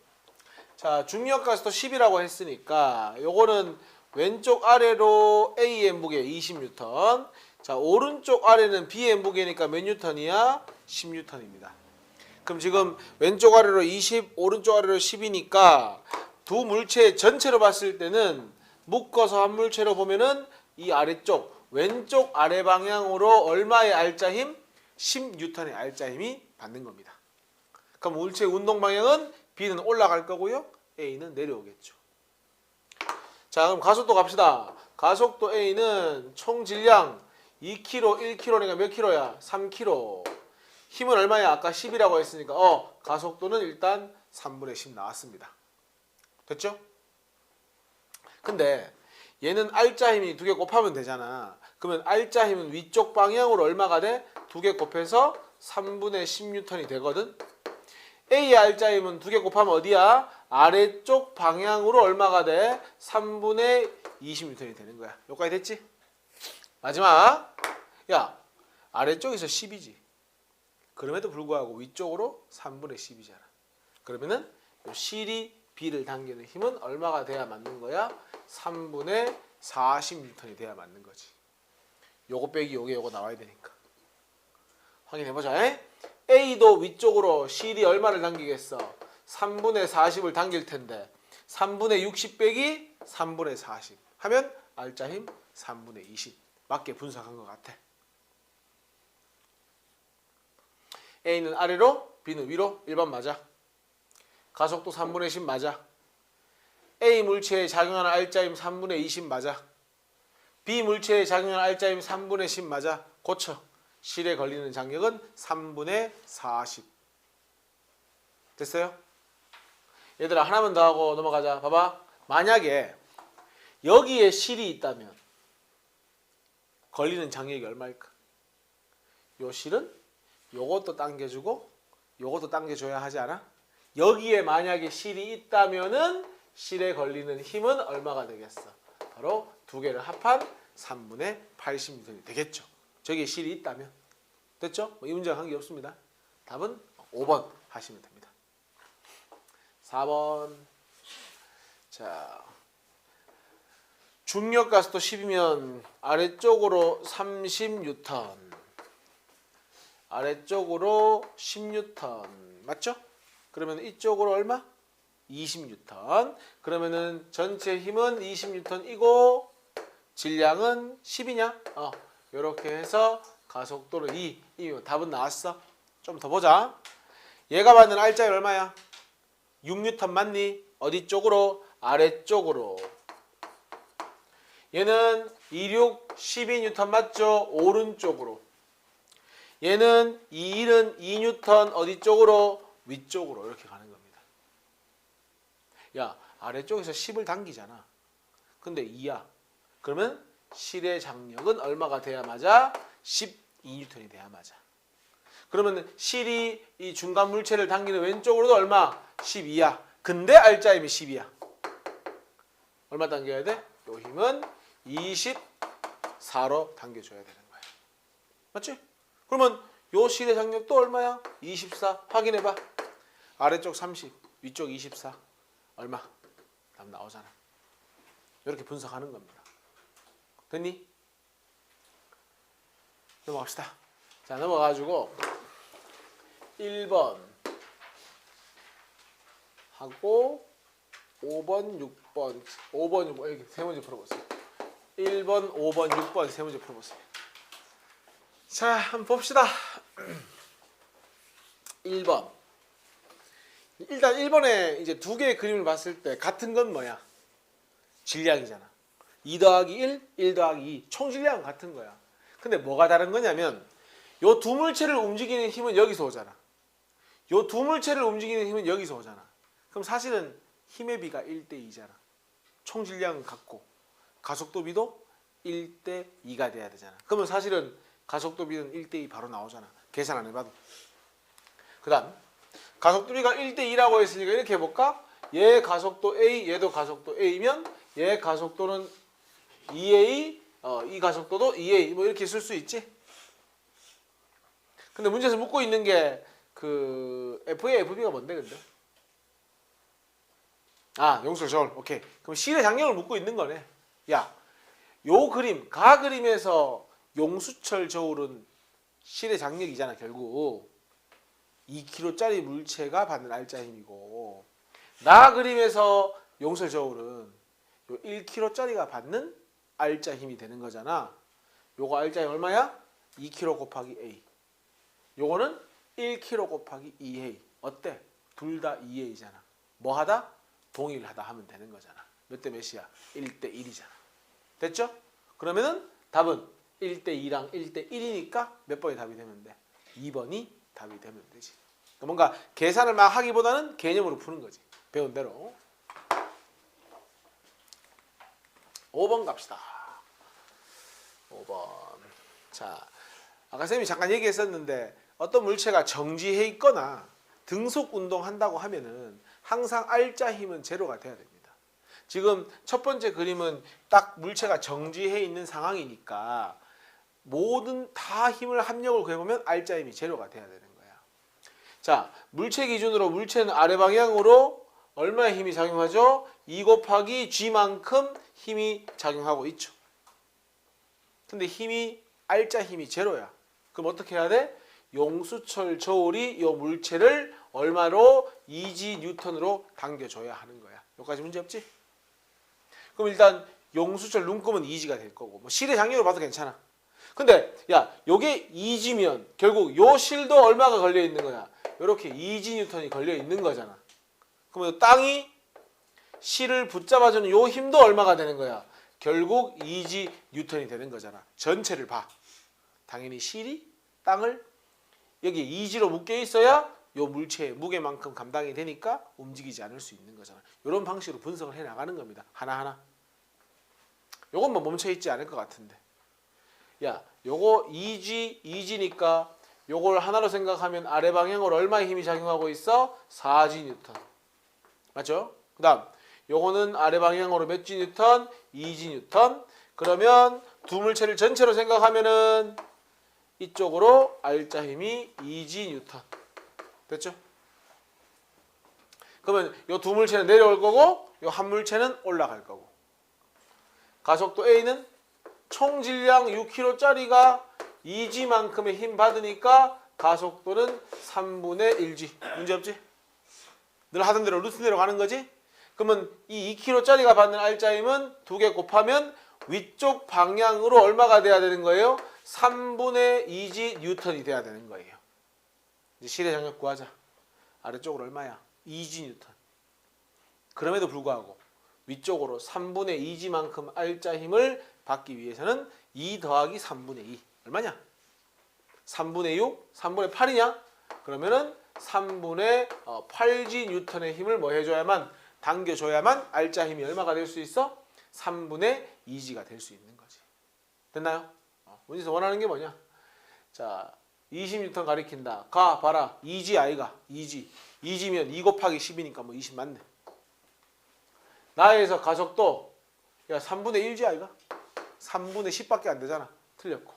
자, 중력가속도 10이라고 했으니까 요거는 왼쪽 아래로 A의 무게 20N. 자, 오른쪽 아래는 B의 무게니까 몇 뉴턴이야? 10N입니다. 그럼 지금 왼쪽 아래로 20, 오른쪽 아래로 10이니까 두 물체 전체로 봤을 때는 묶어서 한 물체로 보면은 이 아래쪽 왼쪽 아래 방향으로 얼마의 R자 힘? 10N의 R자 힘이 받는 겁니다. 그럼 물체의 운동 방향은 B는 올라갈 거고요. A는 내려오겠죠. 자, 그럼 가속도 갑시다. 가속도 A는 총 질량 2kg, 1kg니까 몇 kg야? 3kg. 힘은 얼마야? 아까 10이라고 했으니까 가속도는 일단 3분의 10 나왔습니다. 됐죠? 근데 얘는 R자 힘이 두 개 곱하면 되잖아. 그러면 R자 힘은 위쪽 방향으로 얼마가 돼? 두 개 곱해서 3분의 10N이 되거든. A의 R자 힘은 두 개 곱하면 어디야? 아래쪽 방향으로 얼마가 돼? 3분의 20N이 되는 거야. 여기까지 됐지? 마지막. 야, 아래쪽에서 10이지. 그럼에도 불구하고 위쪽으로 3분의 10이잖아. 그러면은 실이 B를 당기는 힘은 얼마가 돼야 맞는 거야? 3분의 40N이 돼야 맞는 거지. 요거 빼기 요거 나와야 되니까. 확인해보자. A도 위쪽으로 실이 얼마를 당기겠어? 3분의 40을 당길 텐데 3분의 60 빼기 3분의 40 하면 R자 힘 3분의 20 맞게 분석한 것 같아. A는 아래로 B는 위로 1번 맞아. 가속도 3분의 10 맞아. A 물체에 작용하는 R자 힘 3분의 20 맞아. B 물체에 작용하는 R자 힘 3분의 10 맞아. 고쳐. 실에 걸리는 장력은 3분의 40. 됐어요? 얘들아 하나만 더 하고 넘어가자. 봐봐. 만약에 여기에 실이 있다면 걸리는 장력이 얼마일까? 요 실은 요것도 당겨주고 요것도 당겨줘야 하지 않아? 여기에 만약에 실이 있다면은 실에 걸리는 힘은 얼마가 되겠어? 바로 두 개를 합한 3분의 80N이 되겠죠. 저기에 실이 있다면. 됐죠? 이 문제와 관계없습니다. 답은 5번 하시면 됩니다. 4번. 자, 중력 가속도 10이면 아래쪽으로 30N, 아래쪽으로 10N 맞죠? 그러면 이쪽으로 얼마? 20N. 그러면은 전체 힘은 20N이고 질량은 10이냐? 이렇게 해서 가속도를 2이면 답은 나왔어. 좀 더 보자. 얘가 받는 R자율 얼마야? 6N 맞니? 어디 쪽으로? 아래쪽으로. 얘는 26, 12N 맞죠? 오른쪽으로. 얘는 21은 2N 어디 쪽으로? 위쪽으로 이렇게 가는 겁니다. 야, 아래쪽에서 10을 당기잖아. 근데 2야. 그러면 실의 장력은 얼마가 돼야 맞아? 12N이 돼야 맞아. 그러면 실이 이 중간 물체를 당기는 왼쪽으로도 얼마? 12야. 근데 R자 힘이 10이야. 얼마 당겨야 돼? 요 힘은 24로 당겨줘야 되는 거야. 맞지? 그러면 요 실의 장력도 얼마야? 24. 확인해봐. 아래쪽 30, 위쪽 24. 얼마? 답 나오잖아. 이렇게 분석하는 겁니다. 됐니? 넘어갑시다. 자, 넘어가지고 1번 하고 5번, 6번, 5번, 6번 이렇게 세 문제 풀어보세요. 1번, 5번, 6번 세 문제 풀어보세요. 자, 한번 봅시다. 1번. 일단 1번에 이제 두 개의 그림을 봤을 때 같은 건 뭐야? 질량이잖아. 2 더하기 1, 1 더하기 2. 총 질량은 같은 거야. 근데 뭐가 다른 거냐면 요 두 물체를 움직이는 힘은 여기서 오잖아. 요 두 물체를 움직이는 힘은 여기서 오잖아. 그럼 사실은 힘의 비가 1대2잖아. 총 질량은 같고 가속도 비도 1대2가 돼야 되잖아. 그러면 사실은 가속도 비는 1대2 바로 나오잖아. 계산 안 해봐도. 그 다음 가속도 비가 1대2라고 했으니까 이렇게 해볼까? 얘 가속도 A, 얘도 가속도 A면 얘 가속도는 2A, 이 가속도도 2A 뭐 이렇게 쓸 수 있지? 근데 문제에서 묻고 있는 게 그 FA, FB가 뭔데 근데? 용술 저울. 오케이. 그럼 실의 장력을 묻고 있는 거네. 야, 요 그림, 가 그림에서 용수철 저울은 실의 장력이잖아 결국. 2kg짜리 물체가 받는 R자 힘이고 나 그림에서 용수철 저울은 요 1kg짜리가 받는 R자 힘이 되는 거잖아. 요거 R자 힘 얼마야? 2kg 곱하기 A. 요거는 1kg 곱하기 2A. 어때? 둘 다 2A잖아. 뭐 하다? 동일하다 하면 되는 거잖아. 몇 대 몇이야? 1대1이잖아. 됐죠? 그러면은 답은 1대2랑 1대1이니까 몇 번이 답이 되면 돼? 2번이 답이 되면 되지. 그러니까 뭔가 계산을 막 하기보다는 개념으로 푸는 거지. 배운 대로. 5번 갑시다. 5번. 자, 아까 쌤이 잠깐 얘기했었는데 어떤 물체가 정지해 있거나 등속 운동한다고 하면은 항상 R자 힘은 제로가 돼야 됩니다. 지금 첫 번째 그림은 딱 물체가 정지해 있는 상황이니까 모든 다 힘을 합력을 구해보면 R자 힘이 제로가 돼야 되는 거야. 자, 물체 기준으로 물체는 아래 방향으로 얼마의 힘이 작용하죠? 2 곱하기 G만큼 힘이 작용하고 있죠. 근데 힘이 R자 힘이 제로야. 그럼 어떻게 해야 돼? 용수철 저울이 이 물체를 얼마로? 2G 뉴턴으로 당겨줘야 하는 거야. 여기까지 문제 없지? 그럼 일단 용수철 눈금은 2G가 될 거고 뭐 실의 장력으로 봐도 괜찮아. 근데 야 요게 2G면 결국 요 실도 얼마가 걸려 있는 거야? 요렇게 2G 뉴턴이 걸려 있는 거잖아. 그러면 땅이 실을 붙잡아주는 요 힘도 얼마가 되는 거야? 결국 2G 뉴턴이 되는 거잖아. 전체를 봐. 당연히 실이 땅을 여기 2G로 묶여 있어야 요 물체의 무게만큼 감당이 되니까 움직이지 않을 수 있는 거잖아. 이런 방식으로 분석을 해 나가는 겁니다. 하나하나. 요건 뭐 멈춰 있지 않을 것 같은데. 야, 요거 2G니까 요걸 하나로 생각하면 아래 방향으로 얼마의 힘이 작용하고 있어? 4G 뉴턴. 맞죠? 그 다음 요거는 아래 방향으로 몇 G 뉴턴? 2G 뉴턴. 그러면 두 물체를 전체로 생각하면은 이쪽으로 R자 힘이 2G 뉴턴. 됐죠? 그러면 요 두 물체는 내려올 거고 요 한 물체는 올라갈 거고. 가속도 A는 총 질량 6kg짜리가 2G만큼의 힘 받으니까 가속도는 3분의 1G. 문제 없지? 늘 하던 대로 루틴대로 가는 거지? 그러면 이 2kg짜리가 받는 R자 힘은 두 개 곱하면 위쪽 방향으로 얼마가 돼야 되는 거예요? 3분의 2G 뉴턴이 돼야 되는 거예요. 이제 실의 장력 구하자. 아래쪽으로 얼마야? 2G 뉴턴. 그럼에도 불구하고 위쪽으로 3분의 2G만큼 R자 힘을 받기 위해서는 2 더하기 3분의 2. 얼마냐? 3분의 6? 3분의 8이냐? 그러면은 3분의 8G 뉴턴의 힘을 뭐 해줘야만? 당겨줘야만 R자 힘이 얼마가 될 수 있어? 3분의 2G가 될 수 있는 거지. 됐나요? 문제에서 원하는 게 뭐냐? 자, 20뉴턴 가리킨다. 가, 봐라. 2G 아이가. 2G. 2G면 2 곱하기 10이니까 뭐 20 맞네. 나에서 가속도 야 3분의 1G 아이가? 3분의 10밖에 안 되잖아. 틀렸고.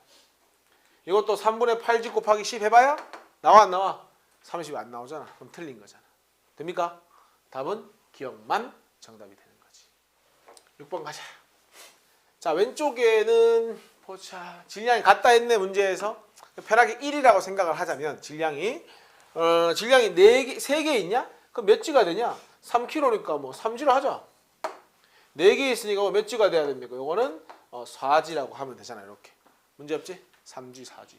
이것도 3분의 8G 곱하기 10 해봐야 나와 안 나와? 30 안 나오잖아. 그럼 틀린 거잖아. 됩니까? 답은 기억만 정답이 되는 거지. 6번 가자. 자, 왼쪽에는 보자. 질량이 같다 했네 문제에서. 편하게 1이라고 생각을 하자면 질량이 질량이 3개 있냐? 그럼 몇 G가 되냐? 3kg니까 뭐 3G로 하자. 4개 있으니까 몇 G가 돼야 됩니까? 요거는 4G라고 하면 되잖아. 이렇게. 문제 없지? 3G, 4G.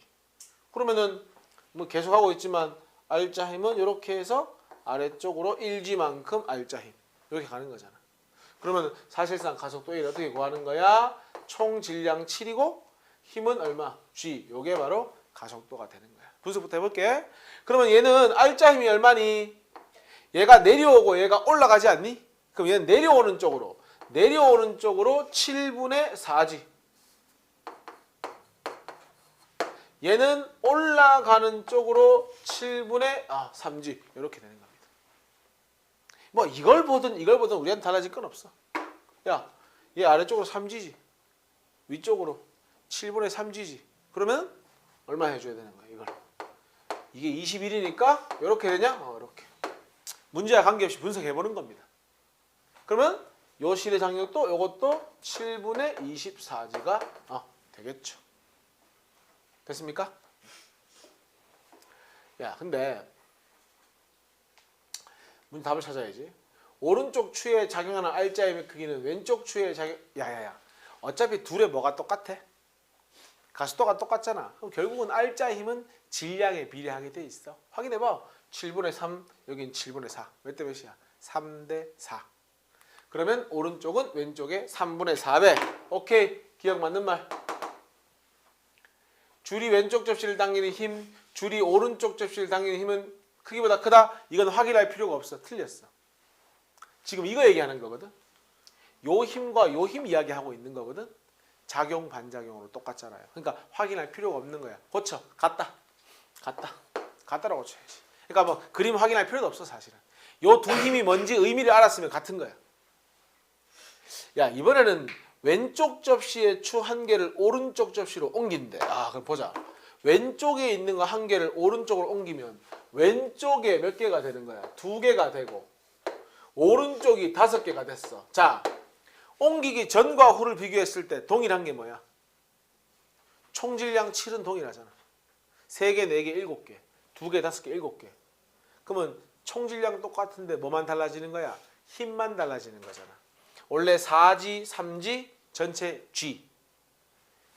그러면은 뭐 계속 하고 있지만 R자 힘은 이렇게 해서 아래쪽으로 1G만큼 R자 힘. 이렇게 가는 거잖아. 그러면 사실상 가속도 1 어떻게 구하는 거야? 총 질량 7이고 힘은 얼마? G. 요게 바로 가속도가 되는 거야. 분석부터 해볼게. 그러면 얘는 R자 힘이 얼마니? 얘가 내려오고 얘가 올라가지 않니? 그럼 얘는 내려오는 쪽으로 7분의 4G. 얘는 올라가는 쪽으로 7분의 3G. 이렇게 되는 겁니다. 뭐 이걸 보든 우리한테 달라질 건 없어. 야, 얘 아래쪽으로 3G지. 위쪽으로 7분의 3G지. 그러면 얼마 해줘야 되는 거야, 이걸. 이게 21이니까 이렇게 되냐? 이렇게. 문제와 관계없이 분석해보는 겁니다. 그러면 요 실의 장력도 이것도 7분의 24G가 되겠죠. 됐습니까? 야, 근데 문제 답을 찾아야지. 오른쪽 추에 작용하는 R자 힘의 크기는 왼쪽 추에 야야야. 어차피 둘의 뭐가 똑같아? 가속도가 똑같잖아. 그럼 결국은 R자 힘은 질량에 비례하게 돼 있어. 확인해봐. 7분의 3, 여긴 7분의 4. 몇 대 몇이야? 3대 4. 그러면 오른쪽은 왼쪽에 3분의 4배. 오케이. 기억 맞는 말. 줄이 왼쪽 접시를 당기는 힘, 줄이 오른쪽 접시를 당기는 힘은 크기보다 크다? 이건 확인할 필요가 없어. 틀렸어. 지금 이거 얘기하는 거거든. 요 힘과 요 힘 이야기하고 있는 거거든. 작용, 반작용으로 똑같잖아요. 그러니까 확인할 필요가 없는 거야. 고쳐. 같다라고 쳐야지. 그러니까 뭐 그림 확인할 필요도 없어 사실은. 요 두 힘이 뭔지 의미를 알았으면 같은 거야. 야, 이번에는 왼쪽 접시의 추 한 개를 오른쪽 접시로 옮긴대. 그럼 보자. 왼쪽에 있는 거 한 개를 오른쪽으로 옮기면 왼쪽에 몇 개가 되는 거야? 2개가 되고 오른쪽이 5개가 됐어. 자, 옮기기 전과 후를 비교했을 때 동일한 게 뭐야? 총질량 7은 동일하잖아. 3개, 4개, 7개. 2개, 5개, 7개. 그러면 총질량 똑같은데 뭐만 달라지는 거야? 힘만 달라지는 거잖아. 원래 4G, 3G, 전체 G.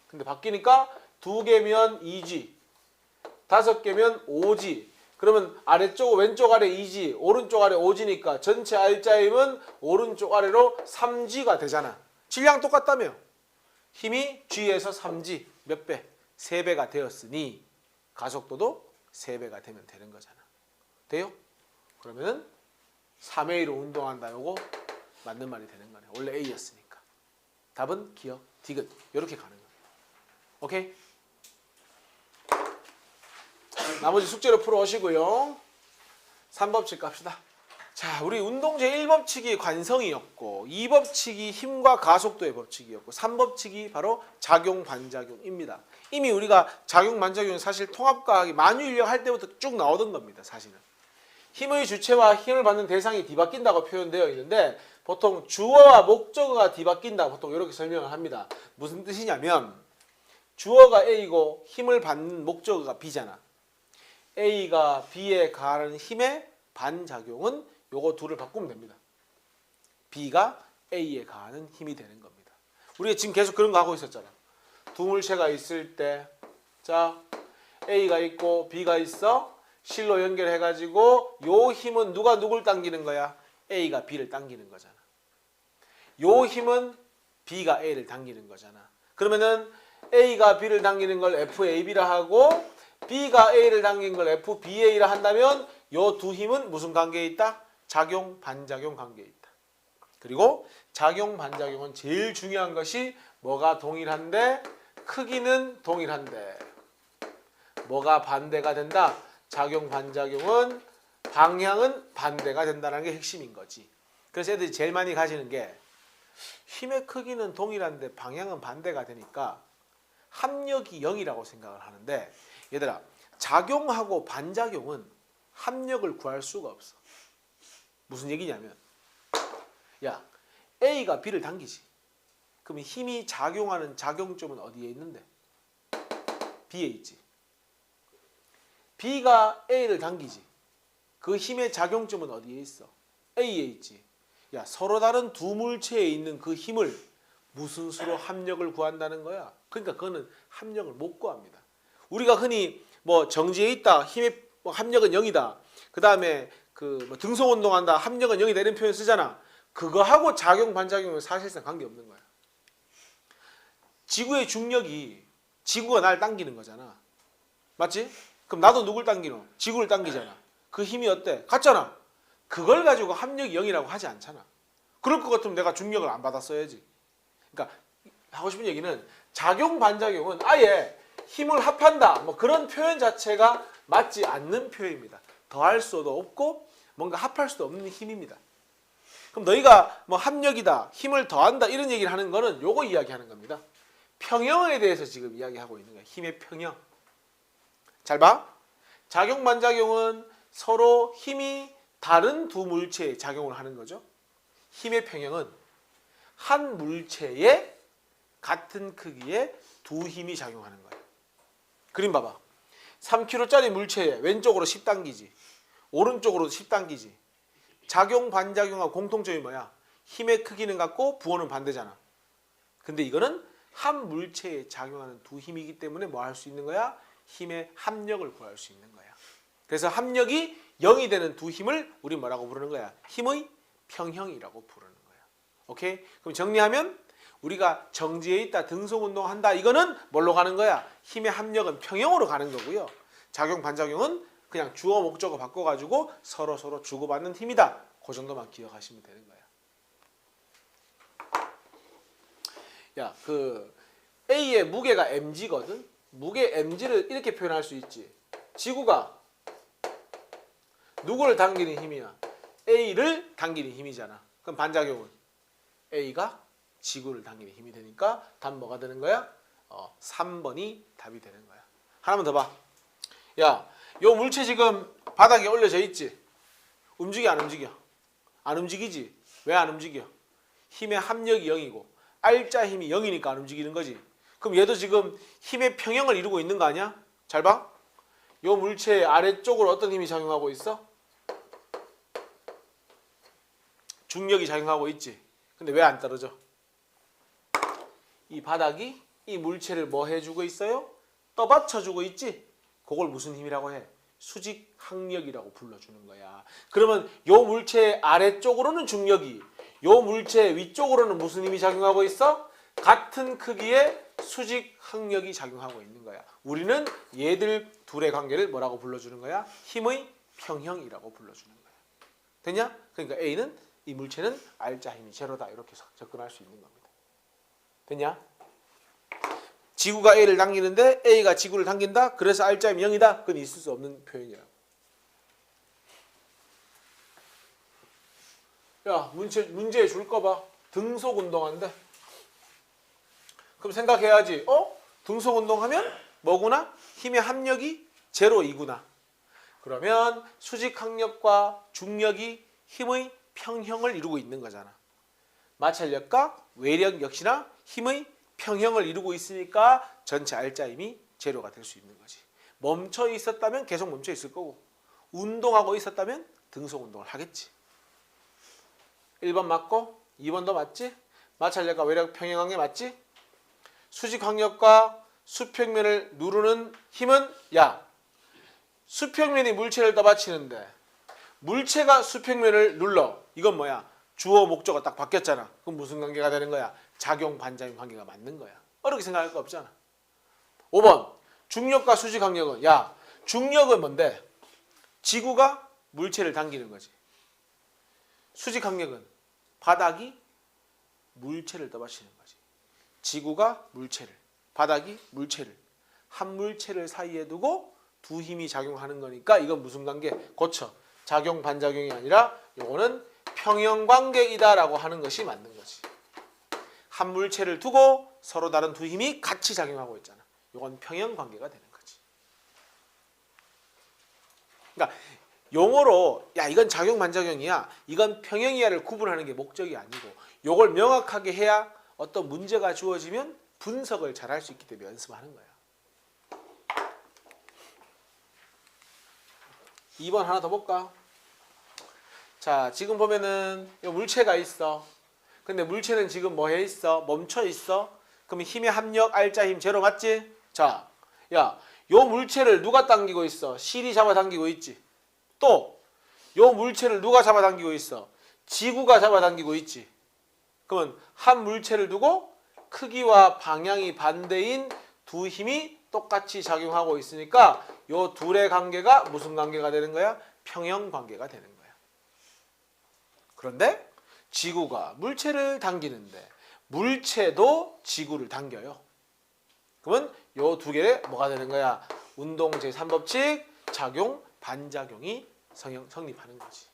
근데 바뀌니까 2개면 2G, 5개면 5G. 그러면 아래쪽 왼쪽 아래 2G, 오른쪽 아래 5G니까 전체 R자임은 오른쪽 아래로 3G가 되잖아. 질량 똑같다며. 힘이 G에서 3G 몇 배? 3배가 되었으니 가속도도 3배가 되면 되는 거잖아. 돼요? 그러면은 3A로 운동한다. 요거 맞는 말이 되는 거네. 원래 A였으니까. 답은 기억, 디귿. 이렇게 가는 거야. 오케이? 나머지 숙제로 풀어오시고요. 3법칙 갑시다. 자, 우리 운동제 1법칙이 관성이었고 2법칙이 힘과 가속도의 법칙이었고 3법칙이 바로 작용 반작용입니다. 이미 우리가 작용 반작용은 사실 통합과학이 만유인력 할 때부터 쭉 나오던 겁니다. 사실은. 힘의 주체와 힘을 받는 대상이 뒤바뀐다고 표현되어 있는데 보통 주어와 목적어가 뒤바뀐다 보통 이렇게 설명을 합니다. 무슨 뜻이냐면 주어가 A고 힘을 받는 목적어가 B잖아. A가 B에 가하는 힘의 반작용은 요거 둘을 바꾸면 됩니다. B가 A에 가하는 힘이 되는 겁니다. 우리가 지금 계속 그런 거 하고 있었잖아. 두 물체가 있을 때, 자, A가 있고 B가 있어. 실로 연결해가지고 요 힘은 누가 누굴 당기는 거야? A가 B를 당기는 거잖아. 요 힘은 B가 A를 당기는 거잖아. 그러면은 A가 B를 당기는 걸 FAB라 하고 B가 A를 당긴 걸 FBA라 한다면 요 두 힘은 무슨 관계에 있다? 작용, 반작용 관계에 있다. 그리고 작용, 반작용은 제일 중요한 것이 뭐가 동일한데 크기는 동일한데 뭐가 반대가 된다? 작용, 반작용은 방향은 반대가 된다는 게 핵심인 거지. 그래서 애들이 제일 많이 가지는 게 힘의 크기는 동일한데 방향은 반대가 되니까 합력이 0이라고 생각을 하는데 얘들아 작용하고 반작용은 합력을 구할 수가 없어. 무슨 얘기냐면 야 A가 B를 당기지. 그러면 힘이 작용하는 작용점은 어디에 있는데? B에 있지. B가 A를 당기지. 그 힘의 작용점은 어디에 있어? A에 있지. 야 서로 다른 두 물체에 있는 그 힘을 무슨 수로 합력을 구한다는 거야? 그러니까 그거는 합력을 못 구합니다. 우리가 흔히 뭐 정지에 있다. 힘의 합력은 0이다. 그 다음에 그 등속 운동한다. 합력은 0이다. 이런 표현 쓰잖아. 그거하고 작용 반작용은 사실상 관계없는 거야. 지구의 중력이 지구가 날 당기는 거잖아. 맞지? 그럼 나도 누굴 당기노? 지구를 당기잖아. 그 힘이 어때? 같잖아. 그걸 가지고 합력이 0이라고 하지 않잖아. 그럴 것 같으면 내가 중력을 안 받았어야지. 그러니까 하고 싶은 얘기는 작용 반작용은 아예 힘을 합한다. 뭐 그런 표현 자체가 맞지 않는 표현입니다. 더할 수도 없고 뭔가 합할 수도 없는 힘입니다. 그럼 너희가 뭐 합력이다, 힘을 더한다 이런 얘기를 하는 거는 요거 이야기하는 겁니다. 평형에 대해서 지금 이야기하고 있는 거야. 힘의 평형. 잘 봐. 작용 반작용은 서로 힘이 다른 두 물체에 작용을 하는 거죠. 힘의 평형은 한 물체에 같은 크기의 두 힘이 작용하는 거예요. 그림 봐봐. 3kg짜리 물체에 왼쪽으로 10 당기지. 오른쪽으로 10 당기지. 작용 반작용하고 공통점이 뭐야? 힘의 크기는 같고 부호는 반대잖아. 근데 이거는 한 물체에 작용하는 두 힘이기 때문에 뭐 할 수 있는 거야? 힘의 합력을 구할 수 있는 거야. 그래서 합력이 0이 되는 두 힘을 우리 뭐라고 부르는 거야? 힘의 평형이라고 부르는 거야. 오케이? 그럼 정리하면 우리가 정지에 있다, 등속 운동한다. 이거는 뭘로 가는 거야? 힘의 합력은 평형으로 가는 거고요. 작용 반작용은 그냥 주어 목적어 바꿔가지고 서로 주고받는 힘이다. 그 정도만 기억하시면 되는 거야. 야, 그 A의 무게가 mg거든. 무게 mg를 이렇게 표현할 수 있지. 지구가 누구를 당기는 힘이야? A를 당기는 힘이잖아. 그럼 반작용은 A가 지구를 당기는 힘이 되니까 답 뭐가 되는 거야? 3번이 답이 되는 거야. 하나만 더 봐. 야, 요 물체 지금 바닥에 올려져 있지? 움직여 안 움직여? 안 움직이지? 왜 안 움직여? 힘의 합력이 0이고 R자 힘이 0이니까 안 움직이는 거지. 그럼 얘도 지금 힘의 평형을 이루고 있는 거 아니야? 잘 봐. 요 물체의 아래쪽으로 어떤 힘이 작용하고 있어? 중력이 작용하고 있지. 근데 왜 안 떨어져? 이 바닥이 이 물체를 뭐 해주고 있어요? 떠받쳐주고 있지. 그걸 무슨 힘이라고 해? 수직 항력이라고 불러주는 거야. 그러면 요 물체 아래쪽으로는 중력이, 요 물체 위쪽으로는 무슨 힘이 작용하고 있어? 같은 크기의 수직 항력이 작용하고 있는 거야. 우리는 얘들 둘의 관계를 뭐라고 불러주는 거야? 힘의 평형이라고 불러주는 거야. 됐냐? 그러니까 A는 이 물체는 R자 힘이 제로다 이렇게 접근할 수 있는 겁니다. 됐냐? 지구가 A를 당기는데 A가 지구를 당긴다? 그래서 R자 힘이 0이다? 그건 있을 수 없는 표현이야. 야, 문제에 줄 거 봐. 등속 운동한대. 그럼 생각해야지. 등속 운동하면 뭐구나? 힘의 합력이 제로이구나. 그러면 수직 항력과 중력이 힘의 평형을 이루고 있는 거잖아. 마찰력과 외력 역시나 힘의 평형을 이루고 있으니까 전체 R자 힘이 제로가 될 수 있는 거지. 멈춰 있었다면 계속 멈춰 있을 거고, 운동하고 있었다면 등속 운동을 하겠지. 1번 맞고 2번도 맞지? 마찰력과 외력 평형한 게 맞지? 수직 항력과 수평면을 누르는 힘은 야, 수평면이 물체를 떠받치는데 물체가 수평면을 눌러. 이건 뭐야? 주어 목적어 딱 바뀌었잖아. 그럼 무슨 관계가 되는 거야? 작용 반작용 관계가 맞는 거야. 어렵게 생각할 거 없잖아. 5번 중력과 수직 항력은 야, 중력은 뭔데? 지구가 물체를 당기는 거지. 수직 항력은 바닥이 물체를 떠받치는 거지. 지구가 물체를, 바닥이 물체를, 한 물체를 사이에 두고 두 힘이 작용하는 거니까 이건 무슨 관계? 고쳐. 작용 반작용이 아니라 요거는 평형관계이다라고 하는 것이 맞는 거지. 한 물체를 두고 서로 다른 두 힘이 같이 작용하고 있잖아. 요건 평형관계가 되는 거지. 그러니까 용어로 야 이건 작용 반작용이야, 이건 평형이야를 구분하는 게 목적이 아니고 요걸 명확하게 해야 어떤 문제가 주어지면 분석을 잘 할 수 있기 때문에 연습하는 거야. 2번 하나 더 볼까? 자, 지금 보면은 이 물체가 있어. 근데 물체는 지금 뭐 해 있어? 멈춰 있어. 그러면 힘의 합력 R자 힘 제로 맞지? 자, 야, 요 물체를 누가 당기고 있어? 실이 잡아당기고 있지. 또 요 물체를 누가 잡아당기고 있어? 지구가 잡아당기고 있지. 그러면 한 물체를 두고 크기와 방향이 반대인 두 힘이 똑같이 작용하고 있으니까 요 둘의 관계가 무슨 관계가 되는 거야? 평형 관계가 되는 거야. 그런데 지구가 물체를 당기는데 물체도 지구를 당겨요. 그러면 요 두 개의 뭐가 되는 거야? 운동 제3법칙 작용 반작용이 성립하는 거지.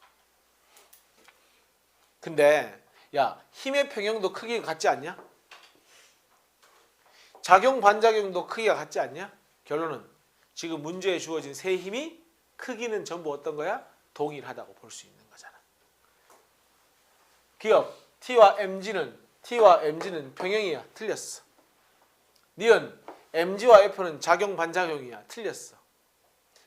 근데 야, 힘의 평형도 크기가 같지 않냐? 작용 반작용도 크기가 같지 않냐? 결론은 지금 문제에 주어진 세 힘이 크기는 전부 어떤 거야? 동일하다고 볼 수 있는 거잖아. 기억 T와 MG는 평형이야. 틀렸어. 니은 MG와 F는 작용 반작용이야. 틀렸어.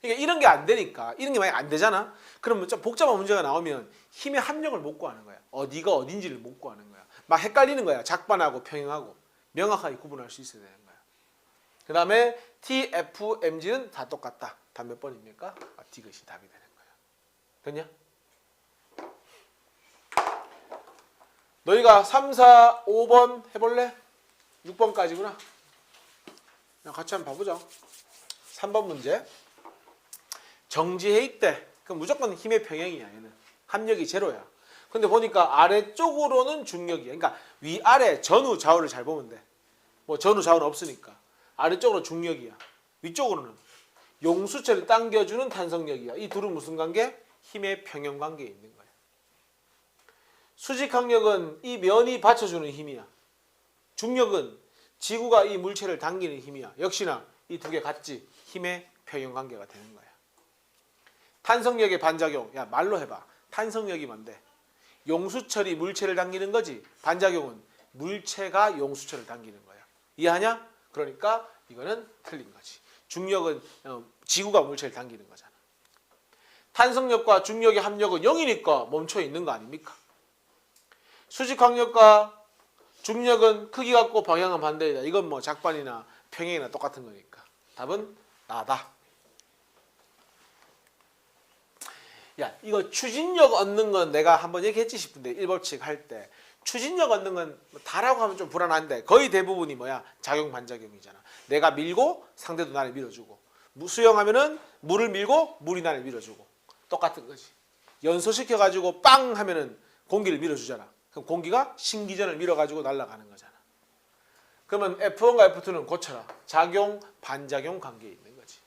그러니까 이런 게 안 되니까, 이런 게 만약 안 되잖아? 그러면 좀 복잡한 문제가 나오면 힘의 합력을 못 구하는 거야. 어디가 어딘지를 못 구하는 거야. 막 헷갈리는 거야. 작반하고 평형하고. 명확하게 구분할 수 있어야 되는 거야. 그 다음에 T, F, MG는 다 똑같다. 답 몇 번입니까? 이것이 답이 되는 거야. 됐냐? 너희가 3, 4, 5번 해볼래? 6번까지구나. 같이 한번 봐보자. 3번 문제. 정지해 있대. 그럼 무조건 힘의 평형이야. 얘는 합력이 제로야. 근데 보니까 아래쪽으로는 중력이야. 그러니까 위아래 전후 좌우를 잘 보면 돼. 뭐 전후 좌우는 없으니까 아래쪽으로 중력이야. 위쪽으로는 용수체를 당겨주는 탄성력이야. 이 둘은 무슨 관계? 힘의 평형 관계에 있는 거야. 수직 항력은 이 면이 받쳐주는 힘이야. 중력은 지구가 이 물체를 당기는 힘이야. 역시나 이 두 개 같지? 힘의 평형 관계가 되는 거야. 탄성력의 반작용. 야, 말로 해봐. 탄성력이 뭔데? 용수철이 물체를 당기는 거지. 반작용은 물체가 용수철을 당기는 거야. 이해하냐? 그러니까 이거는 틀린 거지. 중력은 지구가 물체를 당기는 거잖아. 탄성력과 중력의 합력은 0이니까 멈춰 있는 거 아닙니까? 수직 강력과 중력은 크기 같고 방향은 반대이다. 이건 뭐 작반이나 평행이나 똑같은 거니까. 답은 나다. 야, 이거 추진력 얻는 건 내가 한번 얘기했지 싶은데 1법칙 할 때 추진력 얻는 건 다라고 하면 좀 불안한데 거의 대부분이 뭐야? 작용 반작용이잖아. 내가 밀고 상대도 나를 밀어주고 수영하면은 물을 밀고 물이 나를 밀어주고 똑같은 거지. 연소시켜가지고 빵 하면은 공기를 밀어주잖아. 그럼 공기가 신기전을 밀어가지고 날아가는 거잖아. 그러면 F1과 F2는 고쳐라. 작용 반작용 관계에 있는 거지.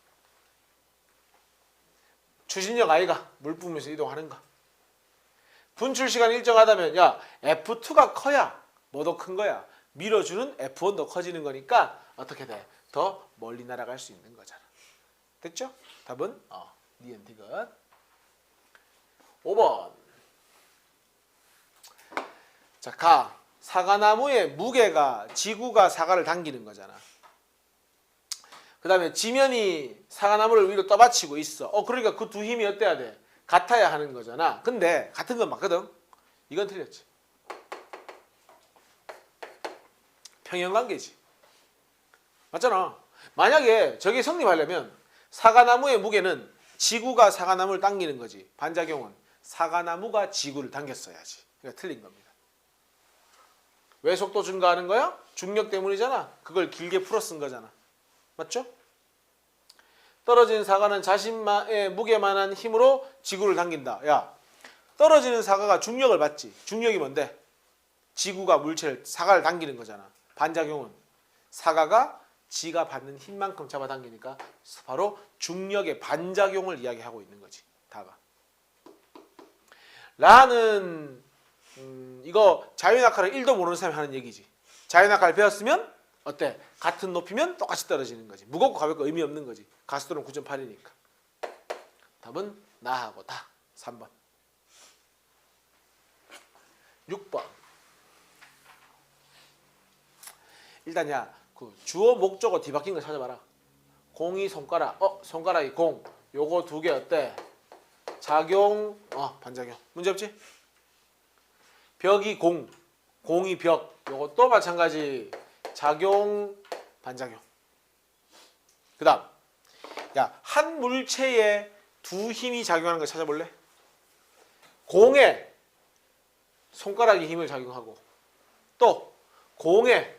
추진력 아이가 물 뿜으면서 이동하는 거. 분출 시간이 일정하다면 야 F2가 커야 뭐도 큰 거야. 밀어주는 F1도 커지는 거니까 어떻게 돼? 더 멀리 날아갈 수 있는 거잖아. 됐죠? 답은 니은디귿. 5번. 자, 가. 사과나무의 무게가 지구가 사과를 당기는 거잖아. 그 다음에 지면이 사과나무를 위로 떠받치고 있어. 그러니까 그 두 힘이 어때야 돼? 같아야 하는 거잖아. 근데 같은 건 맞거든. 이건 틀렸지. 평형관계지. 맞잖아. 만약에 저게 성립하려면 사과나무의 무게는 지구가 사과나무를 당기는 거지. 반작용은 사과나무가 지구를 당겼어야지. 그러니까 틀린 겁니다. 왜 속도 증가하는 거야? 중력 때문이잖아. 그걸 길게 풀어 쓴 거잖아. 맞죠? 떨어진 사과는 자신의 무게만한 힘으로 지구를 당긴다. 야, 떨어지는 사과가 중력을 받지. 중력이 뭔데? 지구가 물체를 사과를 당기는 거잖아. 반작용은 사과가 지가 받는 힘만큼 잡아당기니까 바로 중력의 반작용을 이야기하고 있는 거지. 다가. 라는 이거 자유낙하를 1도 모르는 사람이 하는 얘기지. 자유낙하를 배웠으면 어때? 같은 높이면 똑같이 떨어지는 거지. 무겁고 가볍고 의미 없는 거지. 가속도는 9.8이니까. 답은 나하고 다. 3번. 6번. 일단 야, 그 주어 목적어 뒤바뀐 거 찾아봐라. 공이 손가락. 손가락이 공. 요거 두 개 어때? 작용. 반작용. 문제 없지? 벽이 공. 공이 벽. 요것도 마찬가지. 작용, 반작용. 그 다음. 야, 한 물체에 두 힘이 작용하는 거 찾아볼래? 공에 손가락이 힘을 작용하고 또 공에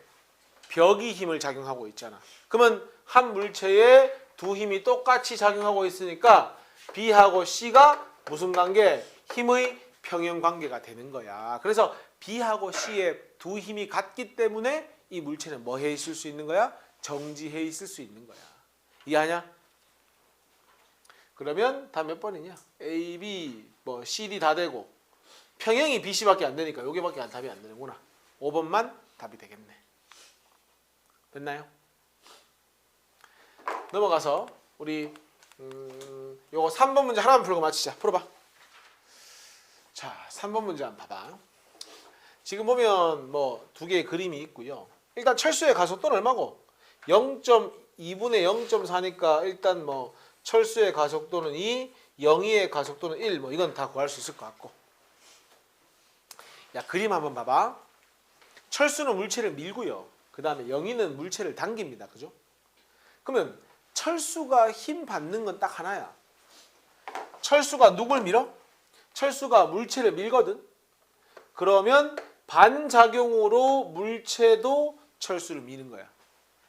벽이 힘을 작용하고 있잖아. 그러면 한 물체에 두 힘이 똑같이 작용하고 있으니까 B하고 C가 무슨 관계? 힘의 평형 관계가 되는 거야. 그래서 B하고 C의 두 힘이 같기 때문에 이 물체는 뭐 해 있을 수 있는 거야? 정지해 있을 수 있는 거야. 이해하냐? 그러면 다 몇 번이냐? A, B, C, D 다 되고 평형이 B, C밖에 안 되니까 여기밖에 답이 안 되는구나. 5번만 답이 되겠네. 됐나요? 넘어가서 우리 요거 3번 문제 하나만 풀고 마치자. 풀어봐. 자, 3번 문제 한번 봐봐. 지금 보면 두 개의 그림이 있고요. 일단 철수의 가속도는 얼마고? 0.2분의 0.4니까 일단 철수의 가속도는 2, 영희의 가속도는 1. 이건 다 구할 수 있을 것 같고. 야, 그림 한번 봐봐. 철수는 물체를 밀고요. 그 다음에 영희는 물체를 당깁니다. 그죠? 그러면 철수가 힘 받는 건 딱 하나야. 철수가 누굴 밀어? 철수가 물체를 밀거든. 그러면 반작용으로 물체도 철수를 미는 거야.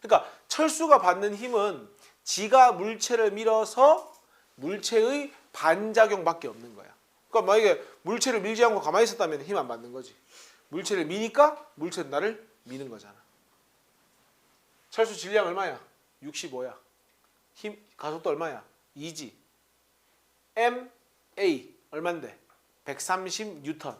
그러니까 철수가 받는 힘은 지가 물체를 밀어서 물체의 반작용밖에 없는 거야. 그러니까 만약에 물체를 밀지 않고 가만히 있었다면 힘 안 받는 거지. 물체를 미니까 물체는 나를 미는 거잖아. 철수 질량 얼마야? 65야. 힘 가속도 얼마야? 2g. MA 얼만데? 130N.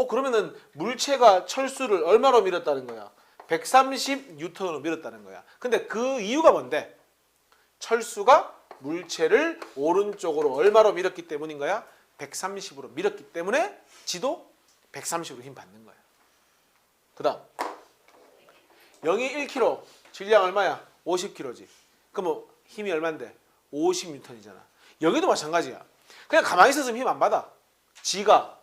그러면은 물체가 철수를 얼마로 밀었다는 거야? 130N으로 밀었다는 거야. 근데 그 이유가 뭔데? 철수가 물체를 오른쪽으로 얼마로 밀었기 때문인 거야? 130으로 밀었기 때문에 지도 130으로 힘 받는 거야. 그 다음 영이 1kg, 질량 얼마야? 50kg지. 그럼 힘이 얼만데? 50N이잖아. 여기도 마찬가지야. 그냥 가만히 있었으면 힘 안 받아. 지가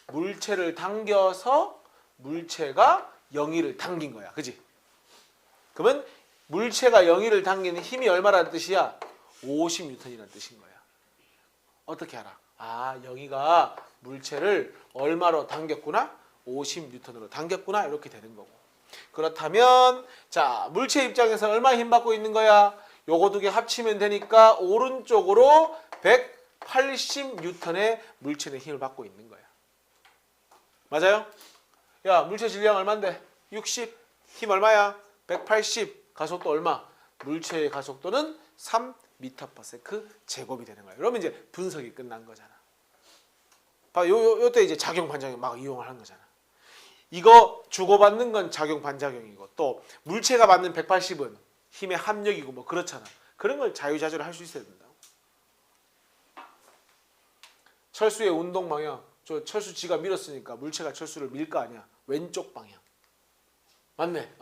물체를 당겨서 물체가 영위를 당긴 거야. 그지? 그러면 물체가 영위를 당기는 힘이 얼마라는 뜻이야? 50N이라는 뜻인 거야. 어떻게 알아? 아, 영위가 물체를 얼마로 당겼구나? 50N으로 당겼구나. 이렇게 되는 거고. 그렇다면 자, 물체 입장에서 얼마 힘 받고 있는 거야? 요거 두 개 합치면 되니까 오른쪽으로 180N의 물체는 힘을 받고 있는 거야. 맞아요? 야, 물체 질량 얼만데? 60. 힘 얼마야? 180. 가속도 얼마? 물체의 가속도는 3m/s 제곱이 되는 거야. 그러면 이제 분석이 끝난 거잖아. 요때 이제 작용 반작용 막 이용을 하는 거잖아. 이거 주고받는 건 작용 반작용이고 또 물체가 받는 180은 힘의 합력이고 뭐 그렇잖아. 그런 걸 자유자재로 할 수 있어야 된다고. 철수의 운동 방향. 저 철수 지가 밀었으니까 물체가 철수를 밀 거 아니야. 왼쪽 방향. 맞네.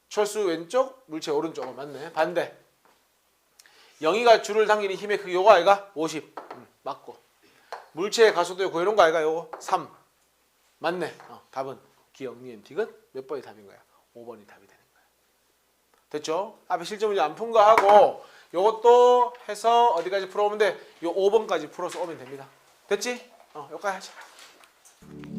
철수 왼쪽, 물체 오른쪽. 맞네. 반대. 영희가 줄을 당기는 힘의 크기 요거 아이가? 50. 맞고. 물체의 가속도 구해놓은 거 아이가? 요거 3. 맞네. 답은 기억, 니은, 디귿 몇 번이 답인 거야? 5번이 답이 되는 거야. 됐죠? 앞에 실전 문제 안 푼 거 하고 요것도 해서 어디까지 풀어오면 돼? 요 5번까지 풀어서 오면 됩니다. 됐지? 여기까지 하자.